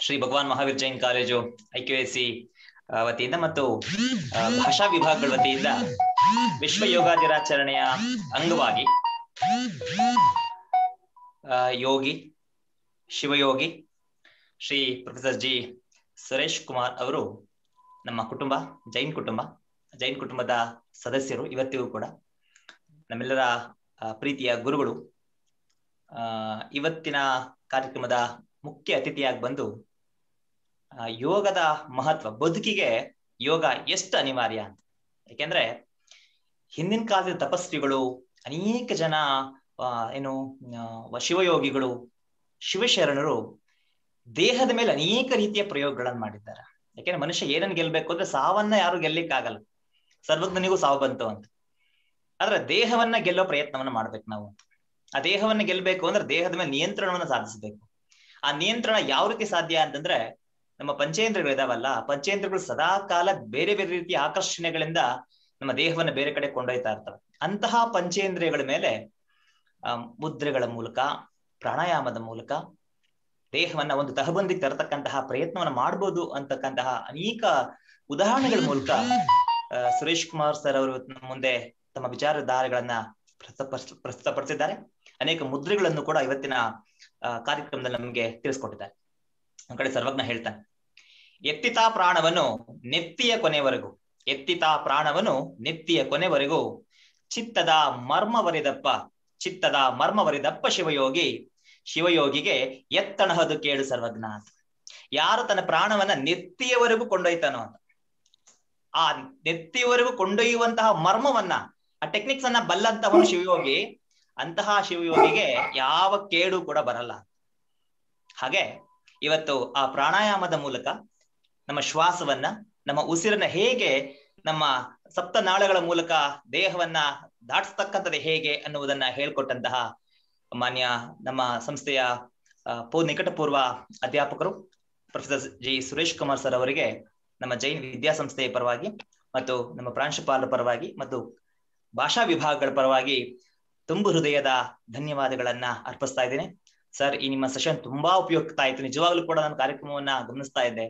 ಶ್ರೀ ಭಗವಾನ್ ಮಹಾವೀರ್ ಜೈನ್ ಕಾಲೇಜು IQAC ವತಿಯಿಂದ ಮತ್ತು ಭಾಷಾ ವಿಭಾಗಗಳ ವತಿಯಿಂದ ವಿಶ್ವ ಯೋಗ ದಿನಾಚರಣೆಯ ಅಂಗವಾಗಿ ಯೋಗಿ ಶಿವಯೋಗಿ ಶ್ರೀ ಪ್ರೊಫೆಸರ್ ಜಿ ಸುರೇಶ್ ಕುಮಾರ್ ಅವರು ನಮ್ಮ ಕುಟುಂಬ, ಜೈನ್ ಕುಟುಂಬದ ಸದಸ್ಯರು, ಇವತ್ತಿಗೂ ಕೂಡ ನಮ್ಮೆಲ್ಲರ ಪ್ರೀತಿಯ ಗುರುಗಳು. ಇವತ್ತಿನ ಕಾರ್ಯಕ್ರಮದ ಮುಖ್ಯ ಅತಿಥಿಯಾಗಿ ಬಂದು ಯೋಗದ ಮಹತ್ವ, ಬದುಕಿಗೆ ಯೋಗ ಎಷ್ಟು ಅನಿವಾರ್ಯ ಅಂತ. ಯಾಕೆಂದ್ರೆ ಹಿಂದಿನ ಕಾಲದ ತಪಸ್ವಿಗಳು, ಅನೇಕ ಜನ ಶಿವಯೋಗಿಗಳು, ಶಿವಶರಣರು ದೇಹದ ಮೇಲೆ ಅನೇಕ ರೀತಿಯ ಪ್ರಯೋಗಗಳನ್ನು ಮಾಡಿದ್ದಾರೆ. ಯಾಕೆಂದ್ರೆ ಮನುಷ್ಯ ಏನನ್ನು ಗೆಲ್ಬೇಕು ಅಂದ್ರೆ ಸಾವನ್ನ ಯಾರು ಗೆಲ್ಲಿಕ್ಕಾಗಲ್ಲ, ಸರ್ವಜ್ಞನಿಗೂ ಸಾವು ಬಂತು ಅಂತ. ಆದ್ರೆ ದೇಹವನ್ನ ಗೆಲ್ಲೋ ಪ್ರಯತ್ನವನ್ನ ಮಾಡ್ಬೇಕು ನಾವು. ಆ ದೇಹವನ್ನ ಗೆಲ್ಬೇಕು ಅಂದ್ರೆ ದೇಹದ ಮೇಲೆ ನಿಯಂತ್ರಣವನ್ನ ಸಾಧಿಸಬೇಕು. ಆ ನಿಯಂತ್ರಣ ಯಾವ ರೀತಿ ಸಾಧ್ಯ ಅಂತಂದ್ರೆ, ನಮ್ಮ ಪಂಚೇಂದ್ರಗಳು ಇದಾವಲ್ಲ, ಪಂಚೇಂದ್ರಗಳು ಸದಾ ಕಾಲ ಬೇರೆ ಬೇರೆ ರೀತಿಯ ಆಕರ್ಷಣೆಗಳಿಂದ ನಮ್ಮ ದೇಹವನ್ನ ಬೇರೆ ಕಡೆ ಕೊಂಡೊಯ್ತಾ ಇರ್ತವೆ. ಅಂತಹ ಪಂಚೇಂದ್ರಿಯಗಳ ಮೇಲೆ ಮುದ್ರೆಗಳ ಮೂಲಕ, ಪ್ರಾಣಾಯಾಮದ ಮೂಲಕ, ದೇಹವನ್ನ ಒಂದು ತಹಬಂದಿಗೆ ತರತಕ್ಕಂತಹ ಪ್ರಯತ್ನವನ್ನ ಮಾಡ್ಬೋದು ಅಂತಕ್ಕಂತಹ ಅನೇಕ ಉದಾಹರಣೆಗಳ ಮೂಲಕ ಸುರೇಶ್ ಕುಮಾರ್ ಸರ್ ಅವರು ನಮ್ಮ ಮುಂದೆ ತಮ್ಮ ವಿಚಾರಧಾರೆಗಳನ್ನ ಪ್ರಸ್ತುತಪಡಿಸಿದ್ದಾರೆ. ಅನೇಕ ಮುದ್ರೆಗಳನ್ನು ಕೂಡ ಇವತ್ತಿನ ಕಾರ್ಯಕ್ರಮದಲ್ಲಿ ನಮಗೆ ತಿಳಿಸ್ಕೊಟ್ಟಿದ್ದಾರೆ. ಒಂದ್ ಕಡೆ ಸರ್ವಜ್ಞ ಹೇಳ್ತಾನೆ, ಎತ್ತಿತಾ ಪ್ರಾಣವನ್ನು ನೆತ್ತಿಯ ಕೊನೆವರೆಗೂ, ಎತ್ತಿತಾ ಪ್ರಾಣವನ್ನು ನೆತ್ತಿಯ ಕೊನೆವರೆಗೂ ಚಿತ್ತದ ಮರ್ಮವರಿದಪ್ಪ ಶಿವಯೋಗಿ, ಶಿವಯೋಗಿಗೆ ಎತ್ತಣಹದು ಕೇಳು ಸರ್ವಜ್ಞ ಅಂತ. ಯಾರು ತನ್ನ ಪ್ರಾಣವನ್ನ ನೆತ್ತಿಯವರೆಗೂ ಕೊಂಡೊಯ್ತಾನೋ ಅಂತ, ಆ ನೆತ್ತಿಯವರೆಗೂ ಕೊಂಡೊಯ್ಯುವಂತಹ ಮರ್ಮವನ್ನ, ಆ ಟೆಕ್ನಿಕ್ಸ್ ಅನ್ನ ಬಲ್ಲಂತವನು ಶಿವಯೋಗಿ, ಅಂತಹ ಶಿವಯೋಗಿಗೆ ಯಾವ ಕೇಡು ಕೂಡ ಬರಲ್ಲ. ಹಾಗೆ ಇವತ್ತು ಆ ಪ್ರಾಣಾಯಾಮದ ಮೂಲಕ ನಮ್ಮ ಶ್ವಾಸವನ್ನ, ನಮ್ಮ ಉಸಿರನ್ನ ಹೇಗೆ ನಮ್ಮ ಸಪ್ತನಾಳಗಳ ಮೂಲಕ ದೇಹವನ್ನ ದಾಟಿಸ್ತಕ್ಕಂಥದ್ದು ಹೇಗೆ ಅನ್ನುವುದನ್ನ ಹೇಳ್ಕೊಟ್ಟಂತಹ ಮಾನ್ಯ ನಮ್ಮ ಸಂಸ್ಥೆಯ ನಿಕಟಪೂರ್ವ ಅಧ್ಯಾಪಕರು professor G Suresh Kumar sir ಅವರಿಗೆ ನಮ್ಮ ಜೈನ್ ವಿದ್ಯಾಸಂಸ್ಥೆಯ ಪರವಾಗಿ ಮತ್ತು ನಮ್ಮ ಪ್ರಾಂಶುಪಾಲರ ಪರವಾಗಿ ಮತ್ತು ಭಾಷಾ ವಿಭಾಗಗಳ ಪರವಾಗಿ ತುಂಬು ಹೃದಯದ ಧನ್ಯವಾದಗಳನ್ನ ಅರ್ಪಿಸ್ತಾ ಇದ್ದೇನೆ. ಸರ್, ಈ ನಿಮ್ಮ ಸೆಷನ್ ತುಂಬಾ ಉಪಯುಕ್ತ ಆಯ್ತು. ನಿಜವಾಗ್ಲೂ ಕೂಡ ನಾನು ಕಾರ್ಯಕ್ರಮವನ್ನ ಗಮನಿಸ್ತಾ ಇದ್ದೆ.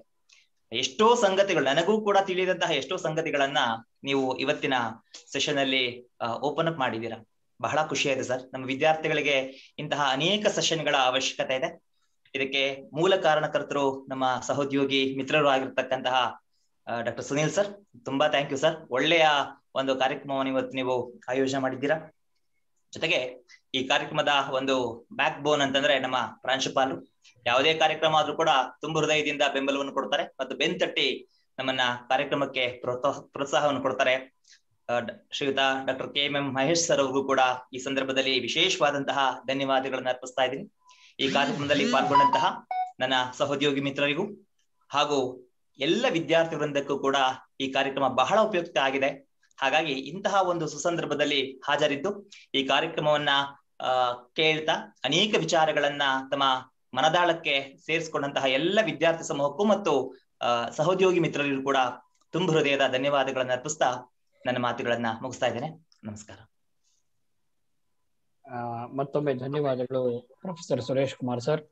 ಎಷ್ಟೋ ಸಂಗತಿಗಳು, ನನಗೂ ಕೂಡ ತಿಳಿದಂತಹ ಎಷ್ಟೋ ಸಂಗತಿಗಳನ್ನ ನೀವು ಇವತ್ತಿನ ಸೆಷನ್ ಅಲ್ಲಿ ಓಪನ್ ಅಪ್ ಮಾಡಿದ್ದೀರಾ. ಬಹಳ ಖುಷಿ ಆಯ್ತು ಸರ್. ನಮ್ಮ ವಿದ್ಯಾರ್ಥಿಗಳಿಗೆ ಇಂತಹ ಅನೇಕ ಸೆಷನ್ಗಳ ಅವಶ್ಯಕತೆ ಇದೆ. ಇದಕ್ಕೆ ಮೂಲ ಕಾರಣಕರ್ತರು ನಮ್ಮ ಸಹೋದ್ಯೋಗಿ ಮಿತ್ರರು ಆಗಿರ್ತಕ್ಕಂತಹ ಡಾಕ್ಟರ್ ಸುನೀಲ್ ಸರ್, ತುಂಬಾ ಥ್ಯಾಂಕ್ ಯು ಸರ್. ಒಳ್ಳೆಯ ಒಂದು ಕಾರ್ಯಕ್ರಮವನ್ನು ಇವತ್ತು ನೀವು ಆಯೋಜನೆ ಮಾಡಿದ್ದೀರಾ. ಜೊತೆಗೆ ಈ ಕಾರ್ಯಕ್ರಮದ ಒಂದು ಬ್ಯಾಕ್ ಬೋನ್ ಅಂತಂದ್ರೆ ನಮ್ಮ ಪ್ರಾಂಶುಪಾಲರು. ಯಾವುದೇ ಕಾರ್ಯಕ್ರಮ ಆದ್ರೂ ಕೂಡ ತುಂಬ ಹೃದಯದಿಂದ ಬೆಂಬಲವನ್ನು ಕೊಡ್ತಾರೆ ಮತ್ತು ಬೆನ್ತಟ್ಟಿ ನಮ್ಮನ್ನ ಕಾರ್ಯಕ್ರಮಕ್ಕೆ ಪ್ರೋತ್ಸಾಹವನ್ನು ಕೊಡ್ತಾರೆ. ಶ್ರೀಯುತ ಡಾಕ್ಟರ್ KMM ಮಹೇಶ್ ಸರ್ ಅವ್ರಿಗೂ ಕೂಡ ಈ ಸಂದರ್ಭದಲ್ಲಿ ವಿಶೇಷವಾದಂತಹ ಧನ್ಯವಾದಗಳನ್ನು ಅರ್ಪಿಸ್ತಾ ಇದ್ದೀನಿ. ಈ ಕಾರ್ಯಕ್ರಮದಲ್ಲಿ ಪಾಲ್ಗೊಂಡಂತಹ ನನ್ನ ಸಹೋದ್ಯೋಗಿ ಮಿತ್ರರಿಗೂ ಹಾಗೂ ಎಲ್ಲ ವಿದ್ಯಾರ್ಥಿ ವೃಂದಕ್ಕೂ ಕೂಡ ಈ ಕಾರ್ಯಕ್ರಮ ಬಹಳ ಉಪಯುಕ್ತ ಆಗಿದೆ. ಹಾಗಾಗಿ ಇಂತಹ ಒಂದು ಸುಸಂದರ್ಭದಲ್ಲಿ ಹಾಜರಿದ್ದು ಈ ಕಾರ್ಯಕ್ರಮವನ್ನ ಕೇಳ್ತಾ ಅನೇಕ ವಿಚಾರಗಳನ್ನ ತಮ್ಮ ಮನದಾಳಕ್ಕೆ ಸೇರಿಸಿಕೊಂಡಂತಹ ಎಲ್ಲ ವಿದ್ಯಾರ್ಥಿ ಸಮೂಹಕ್ಕೂ ಮತ್ತು ಸಹೋದ್ಯೋಗಿ ಮಿತ್ರರಿಗೂ ಕೂಡ ತುಂಬ ಹೃದಯದ ಧನ್ಯವಾದಗಳನ್ನು ಅರ್ಪಿಸ್ತಾ ನನ್ನ ಮಾತುಗಳನ್ನ ಮುಗಿಸ್ತಾ ಇದ್ದೇನೆ. ನಮಸ್ಕಾರ. ಮತ್ತೊಮ್ಮೆ ಧನ್ಯವಾದಗಳು ಪ್ರೊಫೆಸರ್ ಸುರೇಶ್ ಕುಮಾರ್ ಸರ್.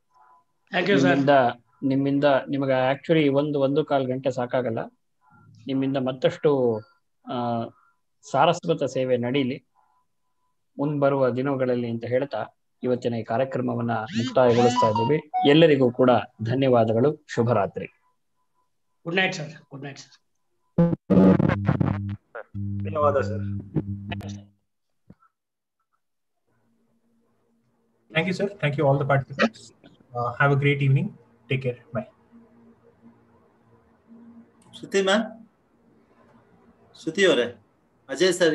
ನಿಮ್ಮಿಂದ ನಿಮಗೆ ಆಕ್ಚುಲಿ ಒಂದು ಕಾಲ್ ಗಂಟೆ ಸಾಕಾಗಲ್ಲ. ನಿಮ್ಮಿಂದ ಮತ್ತಷ್ಟು ಸಾರಸ್ವತ ಸೇವೆ ನಡೀಲಿ ಮುಂಬರುವ ದಿನಗಳಲ್ಲಿ ಅಂತ ಹೇಳ್ತಾ ಇವತ್ತಿನ ಈ ಕಾರ್ಯಕ್ರಮವನ್ನ ಮುಕ್ತಾಯಗೊಳಿಸ್ತಾ ಇದ್ದೀವಿ. ಎಲ್ಲರಿಗೂ ಕೂಡ ಧನ್ಯವಾದಗಳು. ಶುಭರಾತ್ರಿ. Good night sir. Good night sir. ಧನ್ಯವಾದ sir. Thank you, sir. Thank you all the participants. Have a great evening. Take care. Bye. Shruti ma'am. Shruti ಅವರೇ, ಅಜಯ್ ಸರ್,